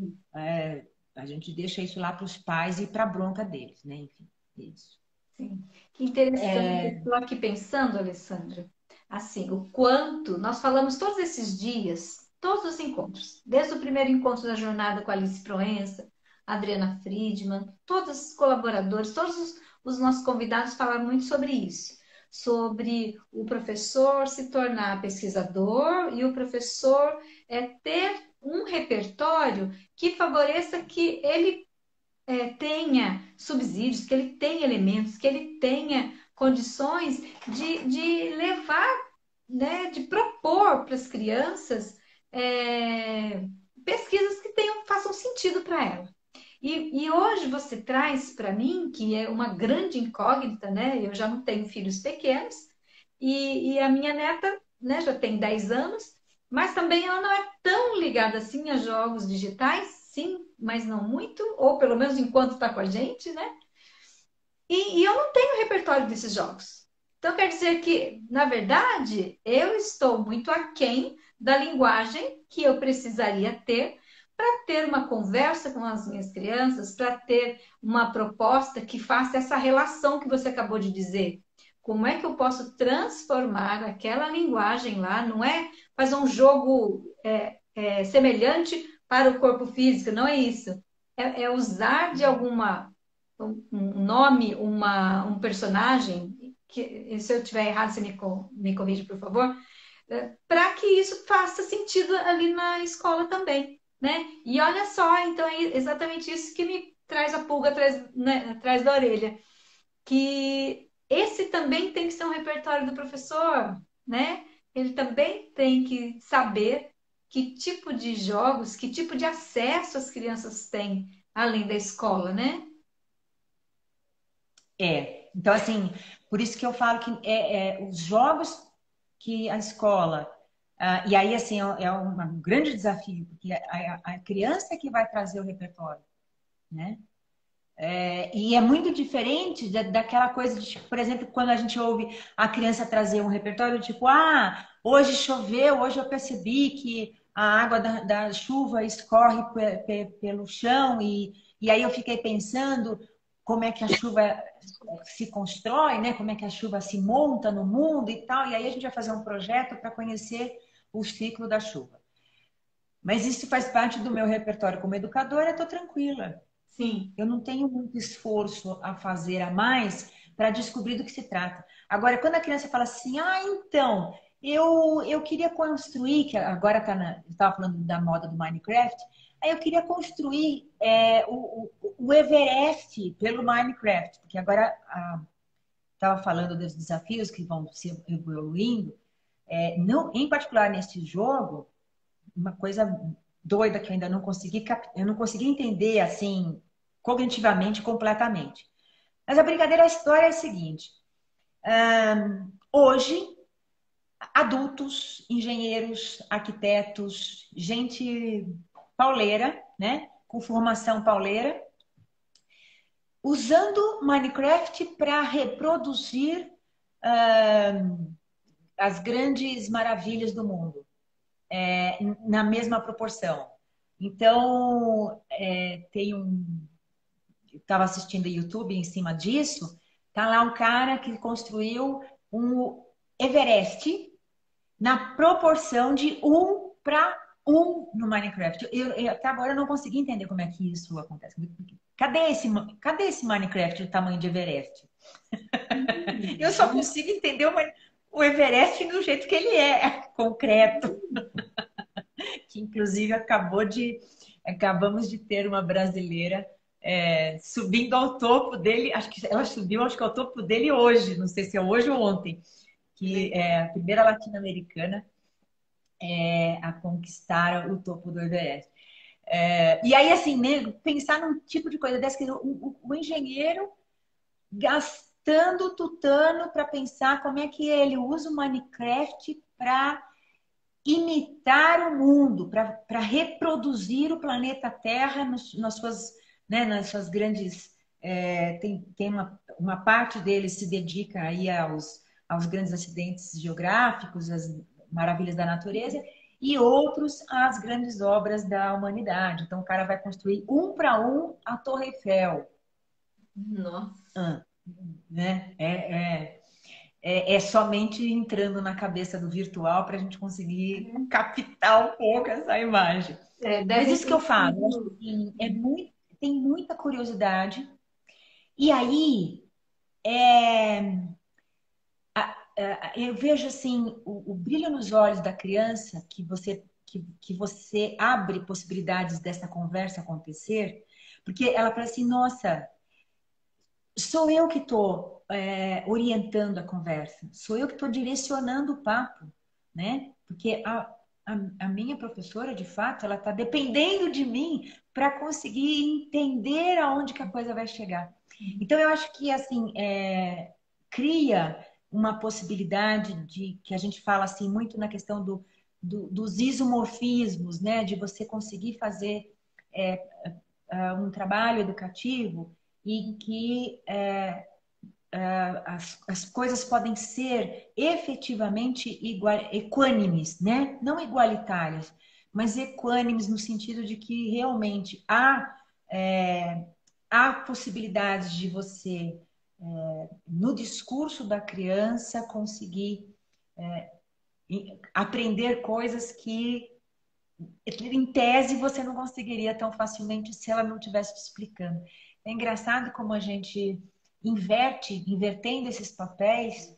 A gente deixa isso lá para os pais e para a bronca deles, né? Enfim, isso. Sim, que interessante. Estou aqui pensando, Alessandra, assim, o quanto nós falamos todos esses dias, todos os encontros, desde o primeiro encontro da jornada com a Alice Proença, Adriana Friedman, todos os colaboradores, todos os nossos convidados falaram muito sobre isso, sobre o professor se tornar pesquisador e o professor ter um repertório que favoreça que ele tenha subsídios, que ele tenha elementos, que ele tenha condições de levar, né, de propor para as crianças pesquisas que façam sentido para ela. E hoje você traz para mim, que é uma grande incógnita, né? Eu já não tenho filhos pequenos, e a minha neta, né, já tem 10 anos, mas também ela não é tão ligada assim a jogos digitais, sim, mas não muito, ou pelo menos enquanto está com a gente, né? E eu não tenho repertório desses jogos. Então quer dizer que, na verdade, eu estou muito aquém da linguagem que eu precisaria ter para ter uma conversa com as minhas crianças, para ter uma proposta que faça essa relação que você acabou de dizer. Como é que eu posso transformar aquela linguagem lá? Não é fazer um jogo semelhante para o corpo físico, não é isso. É usar de alguma um nome, um personagem, que se eu tiver errado, você me corrige, por favor, para que isso faça sentido ali na escola também, né? E olha só, então é exatamente isso que me traz a pulga atrás, né, atrás da orelha, que esse também tem que ser um repertório do professor, né? Ele também tem que saber que tipo de jogos, que tipo de acesso as crianças têm além da escola, né? Então assim, por isso que eu falo que os jogos que a escola, e aí assim, é um grande desafio, porque a criança é que vai trazer o repertório, né? E é muito diferente daquela coisa de, tipo, por exemplo, quando a gente ouve a criança trazer um repertório, tipo, ah, hoje choveu, hoje eu percebi que a água da chuva escorre pelo chão, e aí eu fiquei pensando como é que a chuva se constrói, né? Como é que a chuva se monta no mundo e tal, e aí a gente vai fazer um projeto para conhecer o ciclo da chuva. Mas isso faz parte do meu repertório como educadora, eu estou tranquila. Sim. Eu não tenho muito esforço a fazer a mais para descobrir do que se trata. Agora, quando a criança fala assim, ah, então, eu queria construir, que agora estava falando da moda do Minecraft, aí eu queria construir o Everest pelo Minecraft, porque agora estava falando dos desafios que vão se evoluindo. Não, em particular nesse jogo, uma coisa doida que eu ainda não consegui, eu não consegui entender assim, cognitivamente, completamente. Mas a brincadeira, a história é a seguinte. Hoje, adultos, engenheiros, arquitetos, gente pauleira, né? Com formação pauleira, usando Minecraft para reproduzir as grandes maravilhas do mundo, na mesma proporção. Então, tem estava assistindo YouTube em cima disso, tá lá um cara que construiu um Everest na proporção de 1 para 1 no Minecraft. Até agora eu não consegui entender como é que isso acontece. Cadê esse Minecraft do tamanho de Everest? Eu só consigo entender o Everest do jeito que ele é, concreto. Que inclusive acabamos de ter uma brasileira subindo ao topo dele. Acho que ela subiu, acho que ao topo dele hoje, não sei se é hoje ou ontem, que é a primeira latino-americana a conquistar o topo do Everest. E aí, assim, né, pensar num tipo de coisa dessa, que o engenheiro gastando tutano para pensar como é que ele usa o Minecraft para imitar o mundo, para reproduzir o planeta Terra nas suas grandes. Tem uma parte dele se dedica aí aos grandes acidentes geográficos, às maravilhas da natureza, e outros às grandes obras da humanidade. Então, o cara vai construir 1 para 1 a Torre Eiffel. Nossa. Né? É somente entrando na cabeça do virtual para a gente conseguir captar um pouco essa imagem. Mas isso que eu falo, assim, tem muita curiosidade. E aí, eu vejo assim o brilho nos olhos da criança que você abre possibilidades dessa conversa acontecer, porque ela fala assim, nossa, sou eu que estou orientando a conversa, sou eu que estou direcionando o papo, né? Porque a minha professora, de fato, ela está dependendo de mim para conseguir entender aonde que a coisa vai chegar. Então, eu acho que, assim, cria uma possibilidade de que a gente fala assim muito na questão dos isomorfismos, né? De você conseguir fazer um trabalho educativo em que as coisas podem ser efetivamente equânimes, né? Não igualitárias, mas equânimes no sentido de que realmente há possibilidades de você, no discurso da criança, conseguir aprender coisas que, em tese, você não conseguiria tão facilmente se ela não estivesse te explicando. É engraçado como a gente invertendo esses papéis,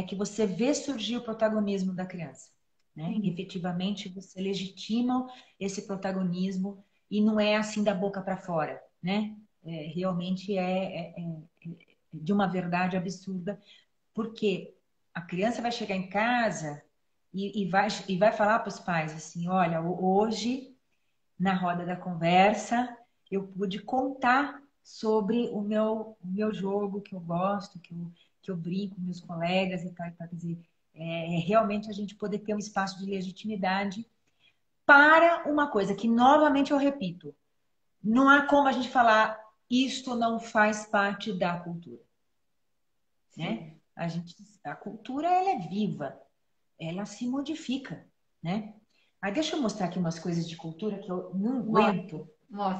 que você vê surgir o protagonismo da criança. Né? Efetivamente, você legitima esse protagonismo e não é assim da boca para fora. Né? Realmente é de uma verdade absurda, porque a criança vai chegar em casa e vai falar para os pais assim, olha, hoje, na roda da conversa, eu pude contar sobre o meu jogo que eu gosto, que eu brinco com meus colegas e tal. Quer dizer, realmente a gente poder ter um espaço de legitimidade para uma coisa que, novamente, eu repito, não há como a gente falar isto não faz parte da cultura. Né? A cultura, ela é viva, ela se modifica, né? Aí deixa eu mostrar aqui umas coisas de cultura que eu não aguento,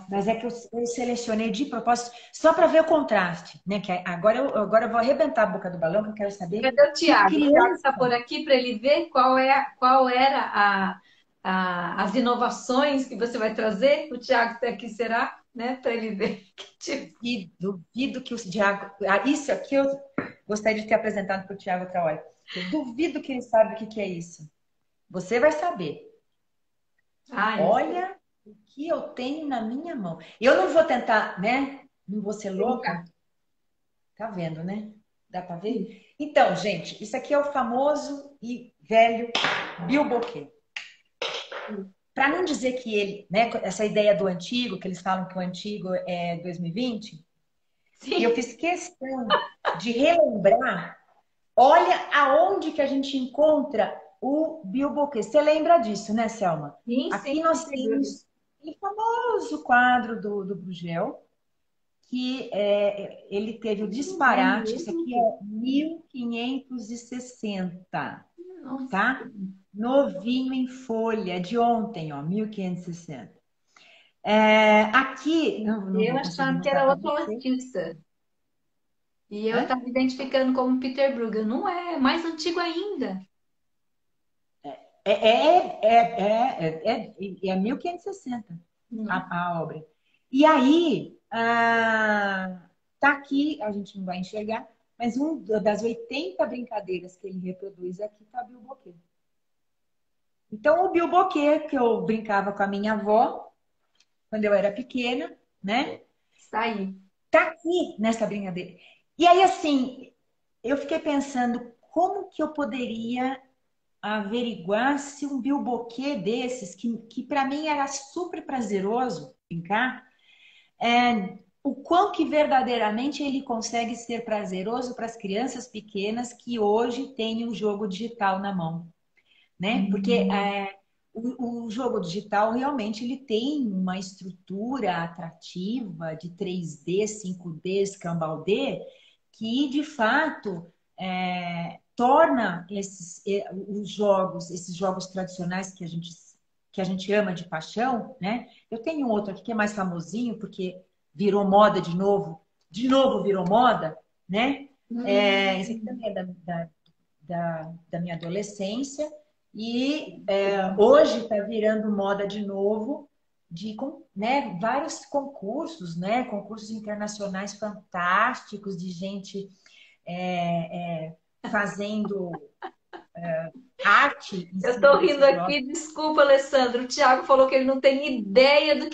mas é que eu selecionei de propósito só para ver o contraste, né? Que agora eu vou arrebentar a boca do balão, que eu quero saber Cadê o que Tiago? O Tiago está criança. por aqui para ele ver qual era as inovações que você vai trazer. O Tiago está aqui, será? Né? Para ele ver. E duvido que o Tiago. Isso aqui eu gostaria de ter apresentado para o Tiago Traoré. Eu duvido que ele sabe o que que é isso. Você vai saber. Ah, eu sei. Olha o que eu tenho na minha mão. Eu não vou tentar, né? Não vou ser louca. Brincar. Tá vendo, né? Dá pra ver? Então, gente, isso aqui é o famoso e velho bilboquê. Para não dizer que ele, né, essa ideia do antigo, que eles falam que o antigo é 2020, e eu Sim, fiz questão de relembrar, olha aonde que a gente encontra o bilboquê. Você lembra disso, né, Selma? sim, Aqui sim, nós Peter Bruegel. temos o famoso quadro do Bruegel, que ele teve o É disparate, isso aqui mesmo? é 1560, Nossa, tá? Novinho em folha, de ontem, ó, 1560. Aqui, não eu vou conseguir achava que mostrar era para outro você. artista. E eu Hã? estava identificando como Peter Bruegel. Não é, é mais antigo ainda. É 1560 Não. a obra. E aí, tá aqui, a gente não vai enxergar, mas das 80 brincadeiras que ele reproduz aqui tá Bilboquê. Então, o Bilboquê, que eu brincava com a minha avó, quando eu era pequena, né? Está aí. Tá aqui nessa brincadeira. E aí, assim, eu fiquei pensando como que eu poderia averiguar se um bilboquê desses, que para mim era super prazeroso brincar, o quão que verdadeiramente ele consegue ser prazeroso para as crianças pequenas que hoje têm o jogo digital na mão, né? Porque Hum. o jogo digital realmente ele tem uma estrutura atrativa de 3D, 5D, escambau-D, que de fato torna esses jogos tradicionais que a gente ama de paixão, né? Eu tenho um outro aqui que é mais famosinho, porque virou moda de novo virou moda, né? Esse aqui Hum. também é da minha adolescência. E hoje está virando moda de novo, né, vários concursos, né, concursos internacionais fantásticos de gente fazendo arte em Eu cima estou rindo desses jogos. aqui, desculpa, Alessandro. O Thiago falou que ele não tem ideia do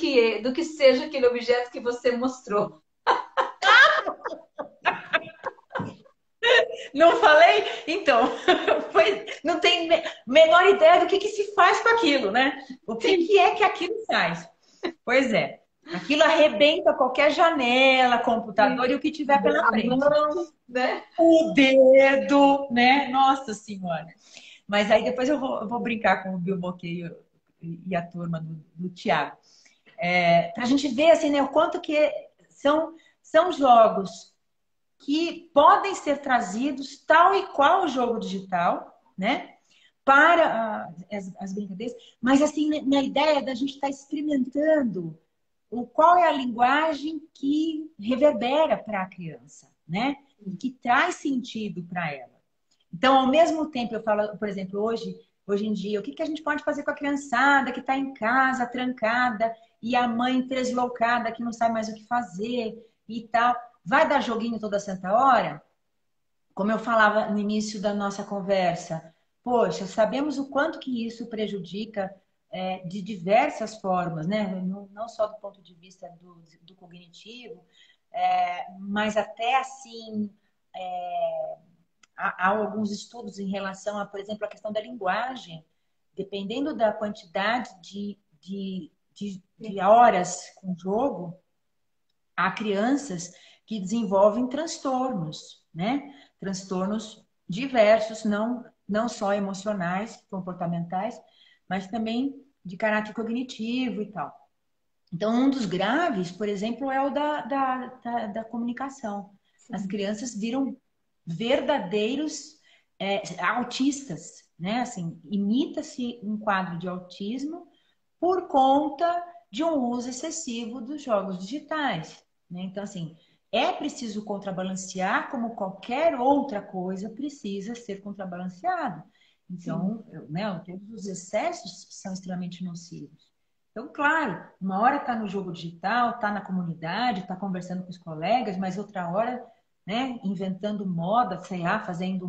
que seja aquele objeto que você mostrou. Não falei? Então, não tem menor ideia do que se faz com aquilo, né? O que, Sim. que é que aquilo faz? Pois é, aquilo arrebenta qualquer janela, computador e o que tiver pela A frente. mão, né? O dedo, né? Nossa Senhora. Mas aí depois eu vou brincar com o Bill Boquet e a turma do Tiago. Para a gente ver assim, né, o quanto que são jogos que podem ser trazidos tal e qual o jogo digital, né? Para as brincadeiras, mas assim, na ideia da gente estar experimentando qual é a linguagem que reverbera para a criança, né? E que traz sentido para ela. Então, ao mesmo tempo, eu falo, por exemplo, hoje em dia, o que a gente pode fazer com a criançada que está em casa, trancada, e a mãe deslocada, que não sabe mais o que fazer e tal. Vai dar joguinho toda santa hora? Como eu falava no início da nossa conversa, poxa, sabemos o quanto que isso prejudica de diversas formas, né? Não só do ponto de vista do cognitivo, mas até assim há alguns estudos em relação a, por exemplo, a questão da linguagem. Dependendo da quantidade de horas com jogo, há crianças que desenvolvem transtornos, né? Transtornos diversos, não só emocionais, comportamentais, mas também de caráter cognitivo e tal. Então, um dos graves, por exemplo, é o da comunicação. As Sim. crianças viram verdadeiros autistas, né? Assim, imita-se um quadro de autismo por conta de um uso excessivo dos jogos digitais, né? Então, assim, é preciso contrabalancear como qualquer outra coisa precisa ser contrabalanceado. Sim. Então, né, todos os excessos são extremamente nocivos. Então, claro, uma hora está no jogo digital, está na comunidade, está conversando com os colegas, mas outra hora, né, inventando moda, sei lá, fazendo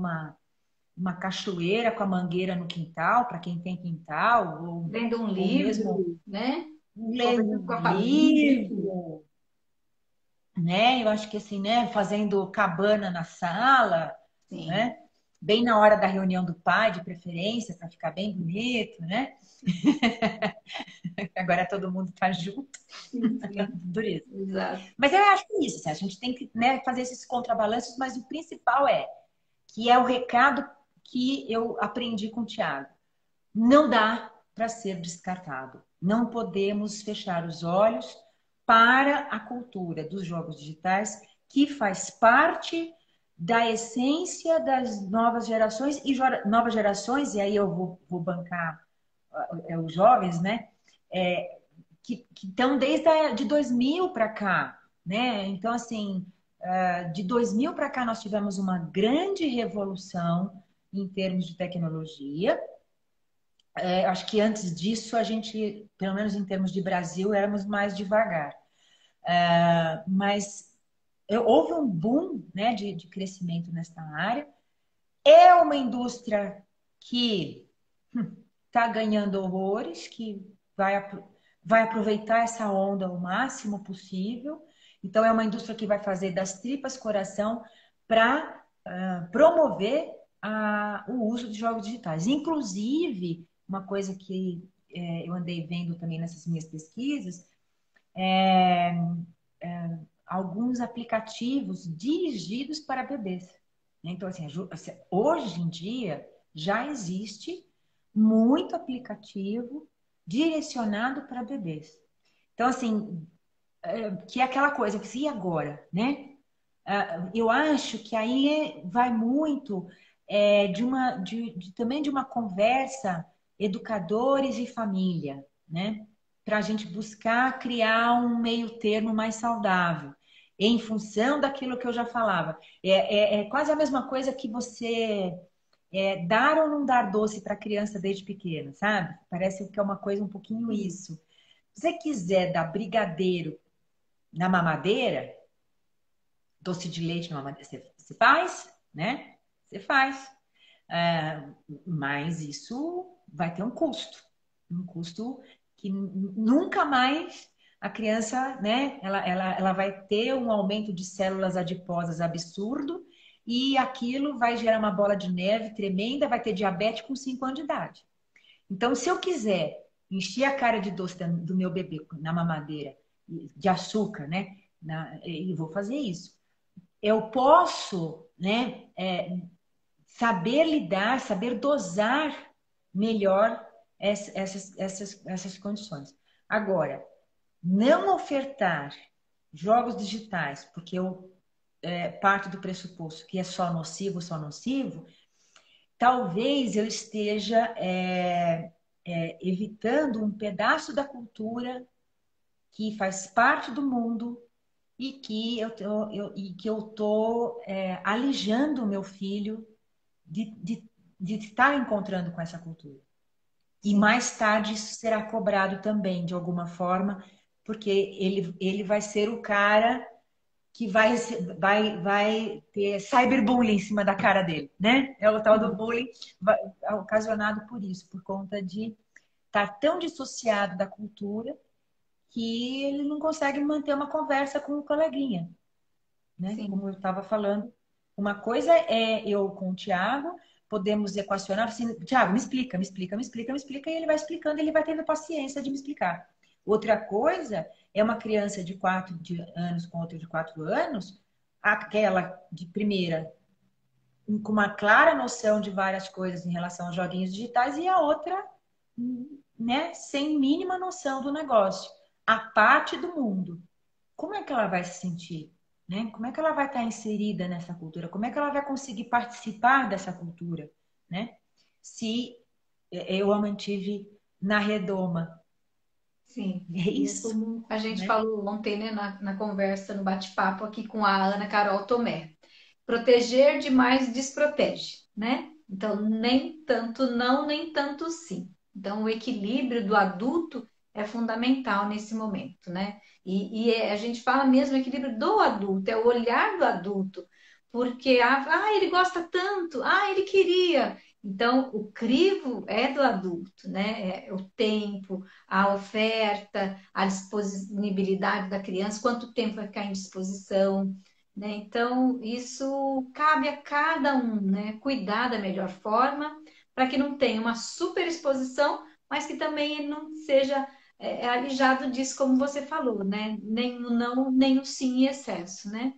uma cachoeira com a mangueira no quintal, para quem tem quintal, Lendo um ou mesmo livro, né? ler Conversando um com a família, enfim. livro, né? Eu acho que assim, né? Fazendo cabana na sala, Sim, né? Bem na hora da reunião do pai, de preferência, para ficar bem bonito, né? Agora todo mundo tá junto, sim, sim. dureza. Exato. Mas eu acho que é isso, assim, a gente tem que, né, fazer esses contrabalanços, mas o principal é que é o recado que eu aprendi com o Tiago. Não dá para ser descartado. Não podemos fechar os olhos para a cultura dos jogos digitais, que faz parte da essência das novas gerações novas gerações, e aí eu vou bancar os jovens, né? É, que estão desde de 2000 para cá, né? Então, assim, de 2000 para cá nós tivemos uma grande revolução em termos de tecnologia. Acho que antes disso a gente, pelo menos em termos de Brasil, éramos mais devagar. Mas houve um boom, né, de crescimento nesta área. É uma indústria que está ganhando horrores, que vai aproveitar essa onda o máximo possível. Então, é uma indústria que vai fazer das tripas coração para promover o uso de jogos digitais. Inclusive, uma coisa que eu andei vendo também nessas minhas pesquisas, é, alguns aplicativos dirigidos para bebês. Então, assim, hoje em dia já existe muito aplicativo direcionado para bebês. Então, assim, que é aquela coisa, que e agora, né? Eu acho que aí vai muito também de uma conversa educadores e família, né? Para a gente buscar criar um meio termo mais saudável, em função daquilo que eu já falava. É quase a mesma coisa que você dar ou não dar doce para a criança desde pequena, sabe? Parece que é uma coisa um pouquinho Sim, isso. Se você quiser dar brigadeiro na mamadeira, doce de leite na mamadeira, você faz, né? Você faz. É, mas isso vai ter um custo que nunca mais a criança, né? Ela vai ter um aumento de células adiposas absurdo e aquilo vai gerar uma bola de neve tremenda, vai ter diabetes com 5 anos de idade. Então, se eu quiser encher a cara de doce do meu bebê na mamadeira, de açúcar, né? E vou fazer isso. Eu posso, né, saber lidar, saber dosar melhor essas condições. Agora, não ofertar jogos digitais, porque eu parto do pressuposto que é só nocivo, talvez eu esteja evitando um pedaço da cultura que faz parte do mundo e que eu tô alijando o meu filho de, de, de estar encontrando com essa cultura. E sim. mais tarde isso será cobrado também, de alguma forma, porque ele vai ser o cara que vai ter cyberbullying em cima da cara dele, né? É o tal do bullying ocasionado por isso, por conta de estar tão dissociado da cultura que ele não consegue manter uma conversa com o coleguinha, né? Sim. Como eu estava falando, uma coisa é eu com o Tiago, podemos equacionar, assim, Tiago, me explica, me explica, me explica, me explica, e ele vai explicando, ele vai tendo paciência de me explicar. Outra coisa é uma criança de 4 anos com outra de 4 anos, aquela de primeira com uma clara noção de várias coisas em relação aos joguinhos digitais e a outra, né, sem mínima noção do negócio. A parte do mundo. Como é que ela vai se sentir? Né? Como é que ela vai estar inserida nessa cultura? Como é que ela vai conseguir participar dessa cultura? Né? Se eu a mantive na redoma. Sim, É e é isso, como a gente né? falou ontem, né, na conversa, no bate-papo aqui com a Ana Carol Tomé. Proteger demais desprotege, né? Então, nem tanto não, nem tanto sim. Então, o equilíbrio do adulto é fundamental nesse momento, né? A gente fala mesmo equilíbrio do adulto, é o olhar do adulto, porque ele gosta tanto, ele queria. Então, o crivo é do adulto, né? É o tempo, a oferta, a disponibilidade da criança, quanto tempo vai ficar em disposição, né? Então, isso cabe a cada um, né? Cuidar da melhor forma para que não tenha uma superexposição, mas que também ele não seja alijado disso, como você falou, né? Nem o não, nem o sim em excesso, né?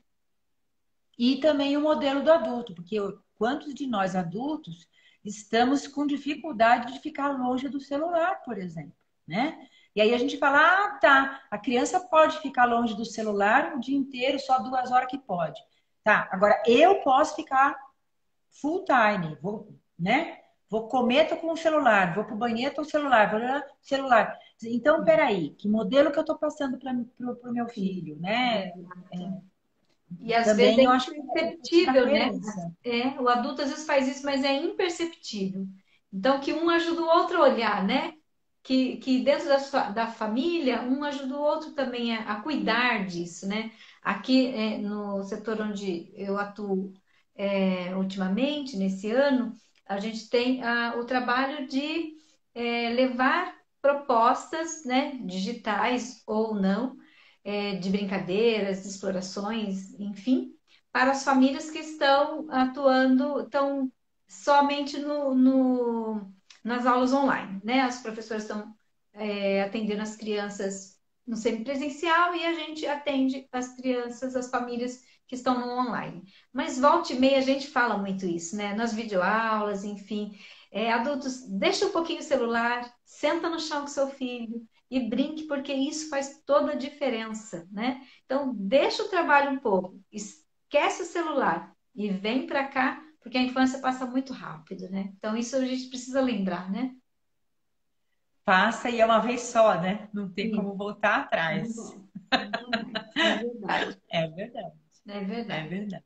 E também o modelo do adulto, porque quantos de nós adultos estamos com dificuldade de ficar longe do celular, por exemplo, né? E aí a gente fala, ah, tá, a criança pode ficar longe do celular o dia inteiro, só 2 horas que pode. Tá, agora eu posso ficar full time, vou, né? Vou comer, tô com o celular, vou pro banheiro, tô com o celular, vou lá, celular. Então, peraí, que modelo que eu tô passando para o meu Sim, filho, né? exato. E às vezes é Também eu acho que é a imperceptível, né? coerência. O adulto às vezes faz isso, mas é imperceptível. Então, que um ajuda o outro a olhar, né? Que dentro da família, um ajuda o outro também a cuidar disso, né? Aqui no setor onde eu atuo ultimamente, nesse ano, a gente tem o trabalho de levar propostas, né, digitais ou não, de brincadeiras, de explorações, enfim, para as famílias que estão atuando, estão somente nas aulas online, né? As professoras estão atendendo as crianças no semipresencial e a gente atende as crianças, as famílias que estão no online. Mas volta e meia a gente fala muito isso, né? Nas videoaulas, enfim. Adultos, deixa um pouquinho o celular, senta no chão com seu filho, e brinque, porque isso faz toda a diferença, né? Então, deixa o trabalho um pouco, esquece o celular e vem para cá, porque a infância passa muito rápido, né? Então, isso a gente precisa lembrar, né? Passa e é uma vez só, né? Não tem Sim, como voltar não atrás. volta, não volta. É verdade, É verdade, é é verdade. verdade.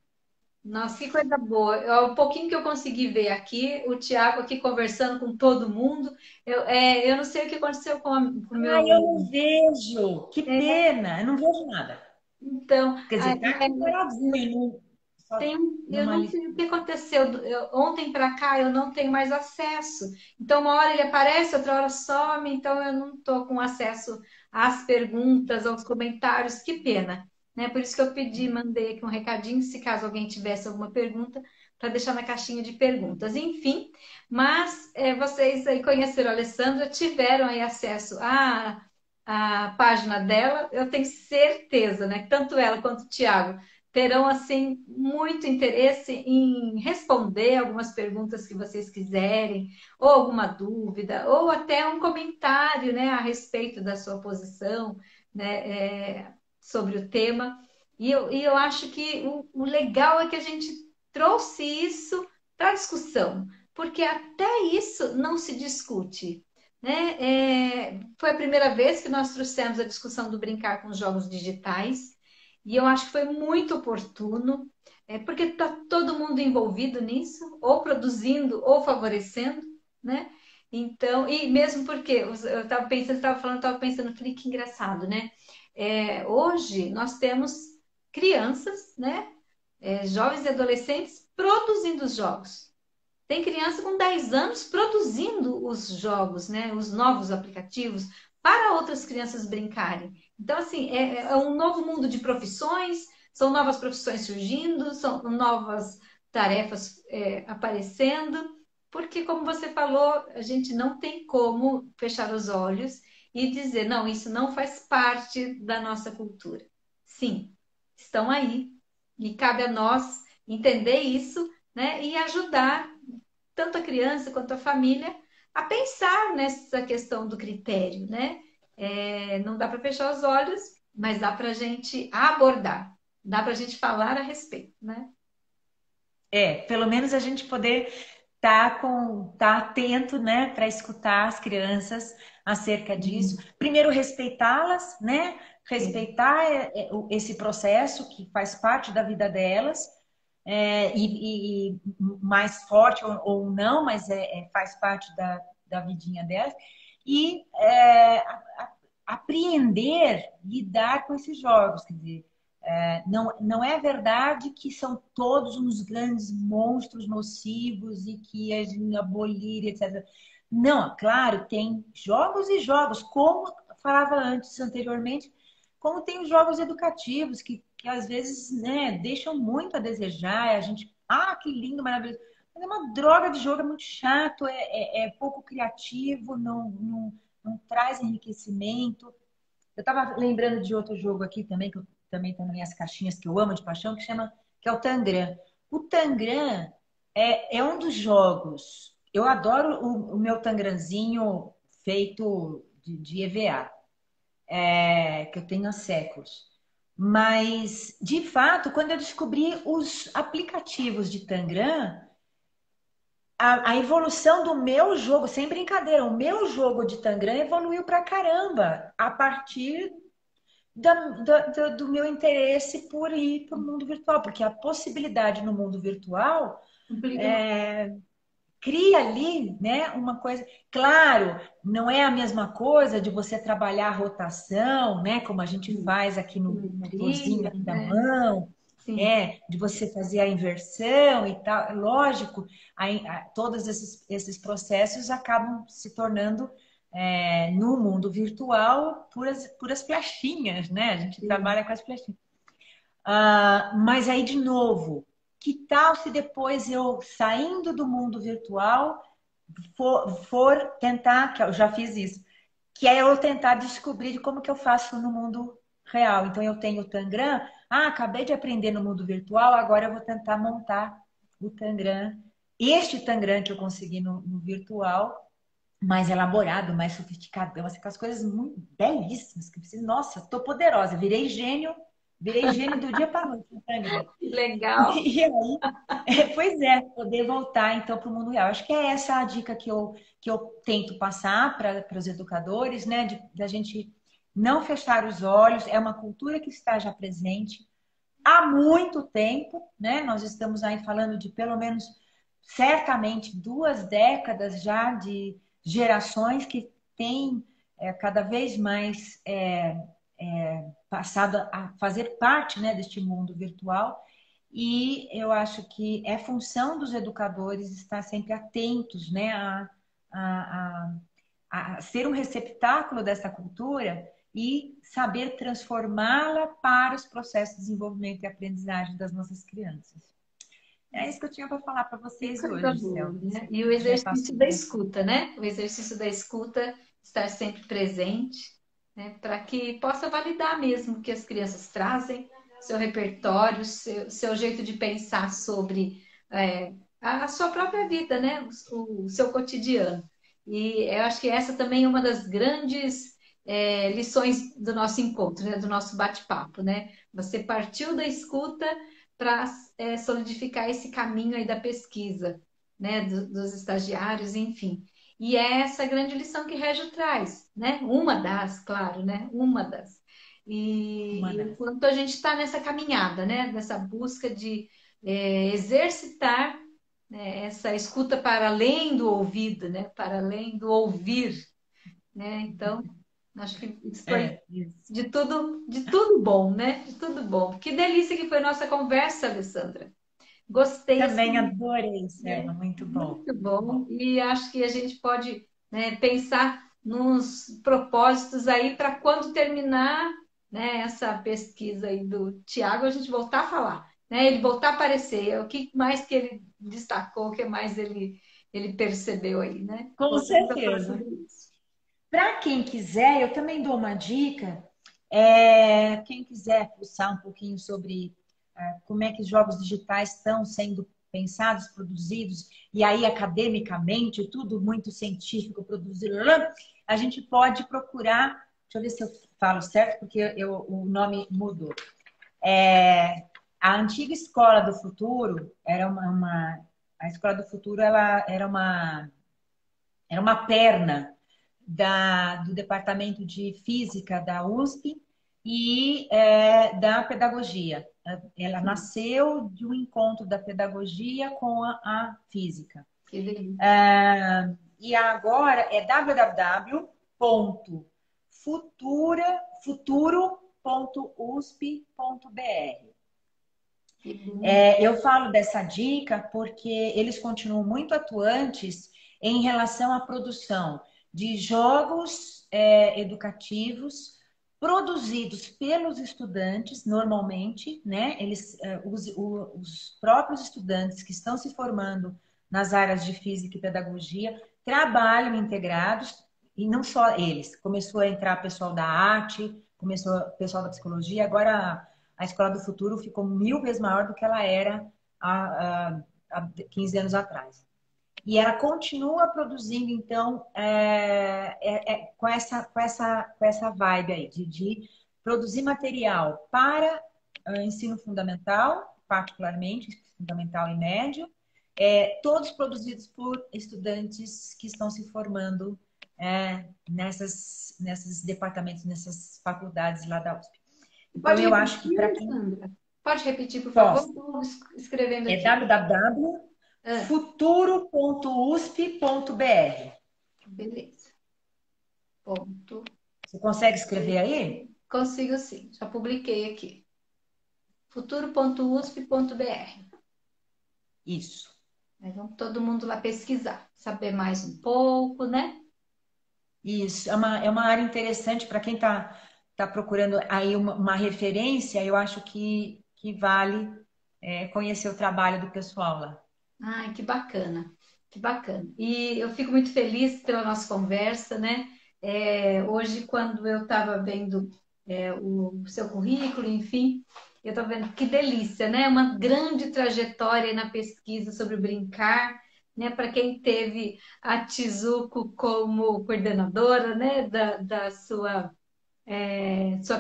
Nossa, que coisa boa. O pouquinho que eu consegui ver aqui, o Tiago aqui conversando com todo mundo. Eu não sei o que aconteceu com o Ai, eu meu. não vejo. Que é, pena, eu não vejo nada. então, Quer dizer, tá aqui paradinho, só Eu numa não lista. sei o que aconteceu. Ontem para cá eu não tenho mais acesso. Então, uma hora ele aparece, outra hora some. Então, eu não estou com acesso às perguntas, aos comentários. Que pena, né? Por isso que eu pedi, mandei aqui um recadinho, se caso alguém tivesse alguma pergunta, para deixar na caixinha de perguntas. Enfim, mas vocês aí conheceram a Alessandra, tiveram aí acesso à página dela. Eu tenho certeza, né? Tanto ela quanto o Tiago terão assim muito interesse em responder algumas perguntas que vocês quiserem, ou alguma dúvida, ou até um comentário, né, a respeito da sua posição, né, sobre o tema. E eu acho que o legal é que a gente trouxe isso para a discussão, porque até isso não se discute. Né? Foi a primeira vez que nós trouxemos a discussão do brincar com jogos digitais. E eu acho que foi muito oportuno, porque está todo mundo envolvido nisso, ou produzindo, ou favorecendo, né? Então, e mesmo porque eu estava pensando, estava pensando, falei que engraçado, né? Hoje nós temos crianças, né? Jovens e adolescentes produzindo os jogos. Tem criança com 10 anos produzindo os jogos, né? Os novos aplicativos para outras crianças brincarem. Então, assim, é um novo mundo de profissões, são novas profissões surgindo, são novas tarefas aparecendo, porque, como você falou, a gente não tem como fechar os olhos e dizer, não, isso não faz parte da nossa cultura. Sim, estão aí. E cabe a nós entender isso, né, e ajudar tanto a criança quanto a família a pensar nessa questão do critério, né? Não dá para fechar os olhos, mas dá para a gente abordar, dá para a gente falar a respeito, né? Pelo menos a gente poder tá atento, né, para escutar as crianças acerca disso. Primeiro, respeitá-las, né? Sim, Respeitar esse processo que faz parte da vida delas, e mais forte ou não, mas faz parte da vidinha delas. E apreender, lidar com esses jogos, quer dizer, Não é verdade que são todos uns grandes monstros nocivos e que a gente abolir, etc. Não, claro, tem jogos e jogos, como falava antes, anteriormente, como tem os jogos educativos, que às vezes, né, deixam muito a desejar, a gente, que lindo, maravilhoso. Mas é uma droga de jogo, é muito chato, é pouco criativo, não traz enriquecimento. Eu estava lembrando de outro jogo aqui também, que eu também está nas minhas caixinhas, que eu amo de paixão, que é o Tangram. O Tangram é um dos jogos. Eu adoro o meu Tangranzinho feito de EVA, que eu tenho há séculos. Mas, de fato, quando eu descobri os aplicativos de Tangram, a evolução do meu jogo, sem brincadeira, o meu jogo de Tangram evoluiu pra caramba a partir do meu interesse por ir para o mundo virtual, porque a possibilidade no mundo virtual Implica uma cria ali, né, uma coisa. Claro, não é a mesma coisa de você trabalhar a rotação, né, como a gente faz aqui no motorzinho simetria, aqui da né? mão, Sim, de você fazer a inversão e tal. Lógico, todos esses processos acabam se tornando no mundo virtual puras flechinhas, né? A gente sim. trabalha com as flechinhas. Mas aí, de novo, que tal se depois eu, saindo do mundo virtual, for tentar, que eu já fiz isso, que é eu tentar descobrir como que eu faço no mundo real. Então, eu tenho o Tangram, acabei de aprender no mundo virtual, agora eu vou tentar montar o Tangram. Este Tangram que eu consegui no virtual, mais elaborado, mais sofisticado, assim, com as coisas muito belíssimas que eu preciso. Nossa, tô poderosa, virei gênio do dia para noite no Tangram. Legal. E aí, pois é, poder voltar então para o mundo real. Acho que é essa a dica que eu tento passar para os educadores, né? De a gente não fechar os olhos, é uma cultura que está já presente há muito tempo, né? Nós estamos aí falando de pelo menos, certamente, 2 décadas já de gerações que têm cada vez mais passado a fazer parte, né, deste mundo virtual. E eu acho que é função dos educadores estar sempre atentos, né, a, a ser um receptáculo dessa cultura e saber transformá-la para os processos de desenvolvimento e aprendizagem das nossas crianças. É isso que eu tinha para falar para Que vocês coisa hoje, boa, Céu. né? Se E o você quiser exercício da passar. escuta, né? O exercício da escuta, estar sempre presente, né? Para que possa validar mesmo o que as crianças trazem, seu repertório, seu jeito de pensar sobre a sua própria vida, né? O seu cotidiano. E eu acho que essa também é uma das grandes lições do nosso encontro, né? Do nosso bate-papo, né? Você partiu da escuta para solidificar esse caminho aí da pesquisa, né, dos estagiários, enfim. E é essa grande lição que Régio traz, né? Uma das, claro, né? Uma das. Uma E das. enquanto a gente está nessa caminhada, né? Nessa busca de exercitar, né, essa escuta para além do ouvido, né? Para além do ouvir, né? Então, acho que isso foi Isso. de tudo bom, né? De tudo bom. Que delícia que foi nossa conversa, Alessandra. Gostei Também assim, adorei, né? Selma. Muito bom. Muito Muito bom. bom. E acho que a gente pode, né, pensar nos propósitos aí para quando terminar, né, essa pesquisa aí do Tiago, a gente voltar a falar, né? Ele voltar a aparecer. O que mais que ele destacou, o que mais ele percebeu aí, né? Com Voltamos a falar certeza. sobre isso. Para quem quiser, eu também dou uma dica. Quem quiser pulsar um pouquinho sobre como é que os jogos digitais estão sendo pensados, produzidos, e aí academicamente, tudo muito científico, produzido, a gente pode procurar. Deixa eu ver se eu falo certo, porque o nome mudou. A antiga Escola do Futuro era a Escola do Futuro ela era uma perna do Departamento de Física da USP e da Pedagogia. Ela Sim, nasceu de um encontro da pedagogia com a física. que delícia. E agora é www.futuro Que eu falo dessa dica porque eles continuam muito atuantes em relação à produção de jogos educativos produzidos pelos estudantes, normalmente, né? Os próprios estudantes que estão se formando nas áreas de física e pedagogia trabalham integrados, e não só eles. Começou a entrar pessoal da arte, começou pessoal da psicologia, agora a Escola do Futuro ficou 1000 vezes maior do que ela era há 15 anos atrás. E ela continua produzindo, então, com essa vibe aí, de produzir material para ensino fundamental, particularmente, fundamental e médio, todos produzidos por estudantes que estão se formando nesses departamentos, nessas faculdades lá da USP. Então, Pode eu acho que para repetir, quem Sandra? Pode repetir, por favor? posso, Estou escrevendo é aqui. Ah, www.futuro.usp.br. beleza. Ponto. Você consegue escrever aí? Consigo sim. Já publiquei aqui. Futuro.usp.br. Isso. Aí vamos todo mundo lá pesquisar, saber mais um pouco, né? Isso. É uma área interessante para quem tá procurando aí uma referência. Eu acho que vale conhecer o trabalho do pessoal lá. Ai, que bacana, que bacana. E eu fico muito feliz pela nossa conversa, né? Hoje, quando eu estava vendo o seu currículo, enfim, eu estava vendo que delícia, né? Uma grande trajetória na pesquisa sobre o brincar, né? Para quem teve a Tizuco como coordenadora, né? Da sua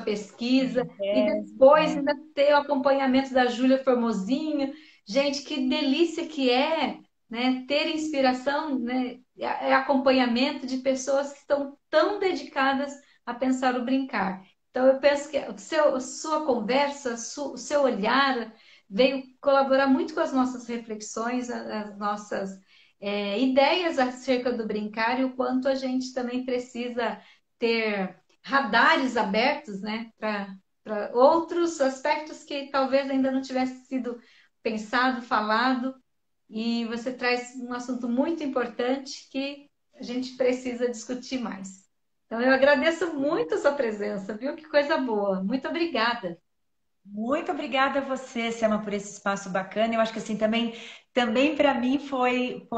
pesquisa, e É, depois é. ainda ter o acompanhamento da Júlia Formosinho. Gente, que delícia que é, né, ter inspiração, né, acompanhamento de pessoas que estão tão dedicadas a pensar o brincar. Então, eu penso que sua conversa, o seu olhar veio colaborar muito com as nossas reflexões, as nossas ideias acerca do brincar e o quanto a gente também precisa ter radares abertos, né, para outros aspectos que talvez ainda não tivesse sido pensado, falado, e você traz um assunto muito importante que a gente precisa discutir mais. Então, eu agradeço muito a sua presença, viu? Que coisa boa. Muito obrigada. Muito obrigada a você, Selma, por esse espaço bacana. Eu acho que assim também para mim foi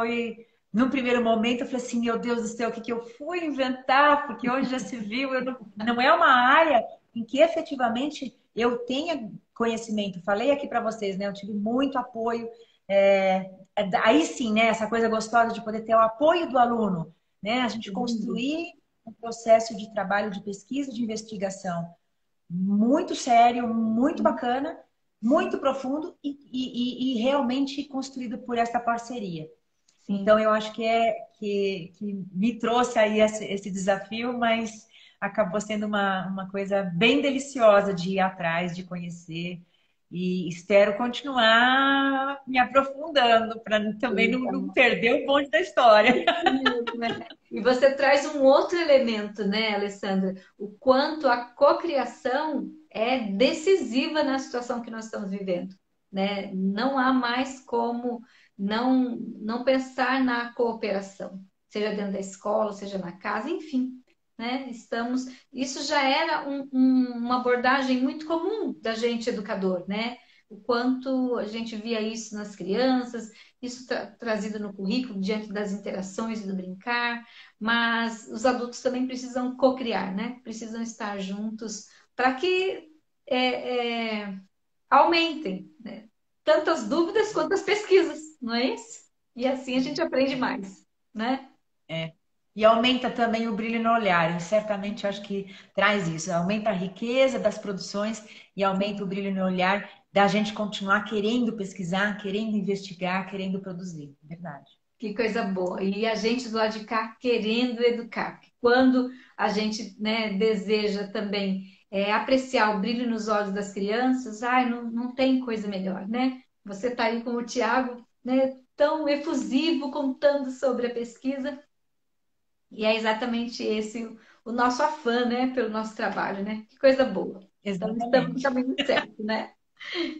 num primeiro momento eu falei assim, meu Deus do céu, o que que eu fui inventar? Porque hoje já se viu, não é uma área em que efetivamente eu tenha conhecimento. Falei aqui para vocês, né? Eu tive muito apoio. Aí sim, né? Essa coisa gostosa de poder ter o apoio do aluno, né? A gente Lindo. construir um processo de trabalho, de pesquisa, de investigação muito sério, muito bacana, muito Sim, profundo e realmente construído por essa parceria. sim. Então, eu acho que me trouxe aí esse desafio, mas acabou sendo uma coisa bem deliciosa de ir atrás, de conhecer. E espero continuar me aprofundando para também não Então, perder o bonde da história. isso mesmo, né? E você traz um outro elemento, né, Alessandra? O quanto a cocriação é decisiva na situação que nós estamos vivendo, né? Não há mais como não pensar na cooperação, seja dentro da escola, seja na casa, enfim, né? Isso já era uma abordagem muito comum da gente educador, né? O quanto a gente via isso nas crianças, isso trazido no currículo diante das interações e do brincar, mas os adultos também precisam co-criar, né? Precisam estar juntos para que é, é, aumentem, né? Tanto as dúvidas quanto as pesquisas, não é isso? E assim a gente aprende mais, né? É. E aumenta também o brilho no olhar, e certamente eu acho que traz isso, aumenta a riqueza das produções e aumenta o brilho no olhar da gente continuar querendo pesquisar, querendo investigar, querendo produzir. Verdade. Que coisa boa. E a gente do lado de cá querendo educar. Quando a gente, né, deseja também apreciar o brilho nos olhos das crianças, ai, não tem coisa melhor, né? Você está aí com o Tiago, né, tão efusivo contando sobre a pesquisa, e é exatamente esse o nosso afã, né, pelo nosso trabalho, né? Que coisa boa. Então, estamos no Exatamente. caminho certo, né?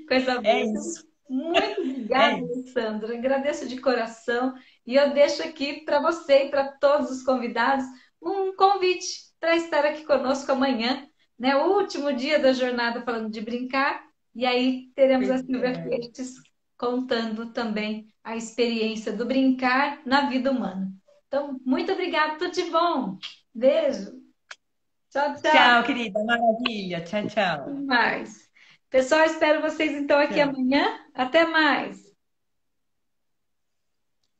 Coisa É boa. Então, isso. muito É obrigada, isso. Alessandra. Agradeço de coração. E eu deixo aqui para você e para todos os convidados um convite para estar aqui conosco amanhã, né? O último dia da jornada falando de brincar. E aí teremos a Pois Silvia é. Freitas contando também a experiência do brincar na vida humana. Então, muito obrigada, tudo de bom. Beijo. Tchau, tchau. Tchau, querida. Maravilha. Tchau, Até tchau. mais. Pessoal, espero vocês então aqui Tchau. amanhã. Até mais.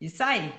Isso aí.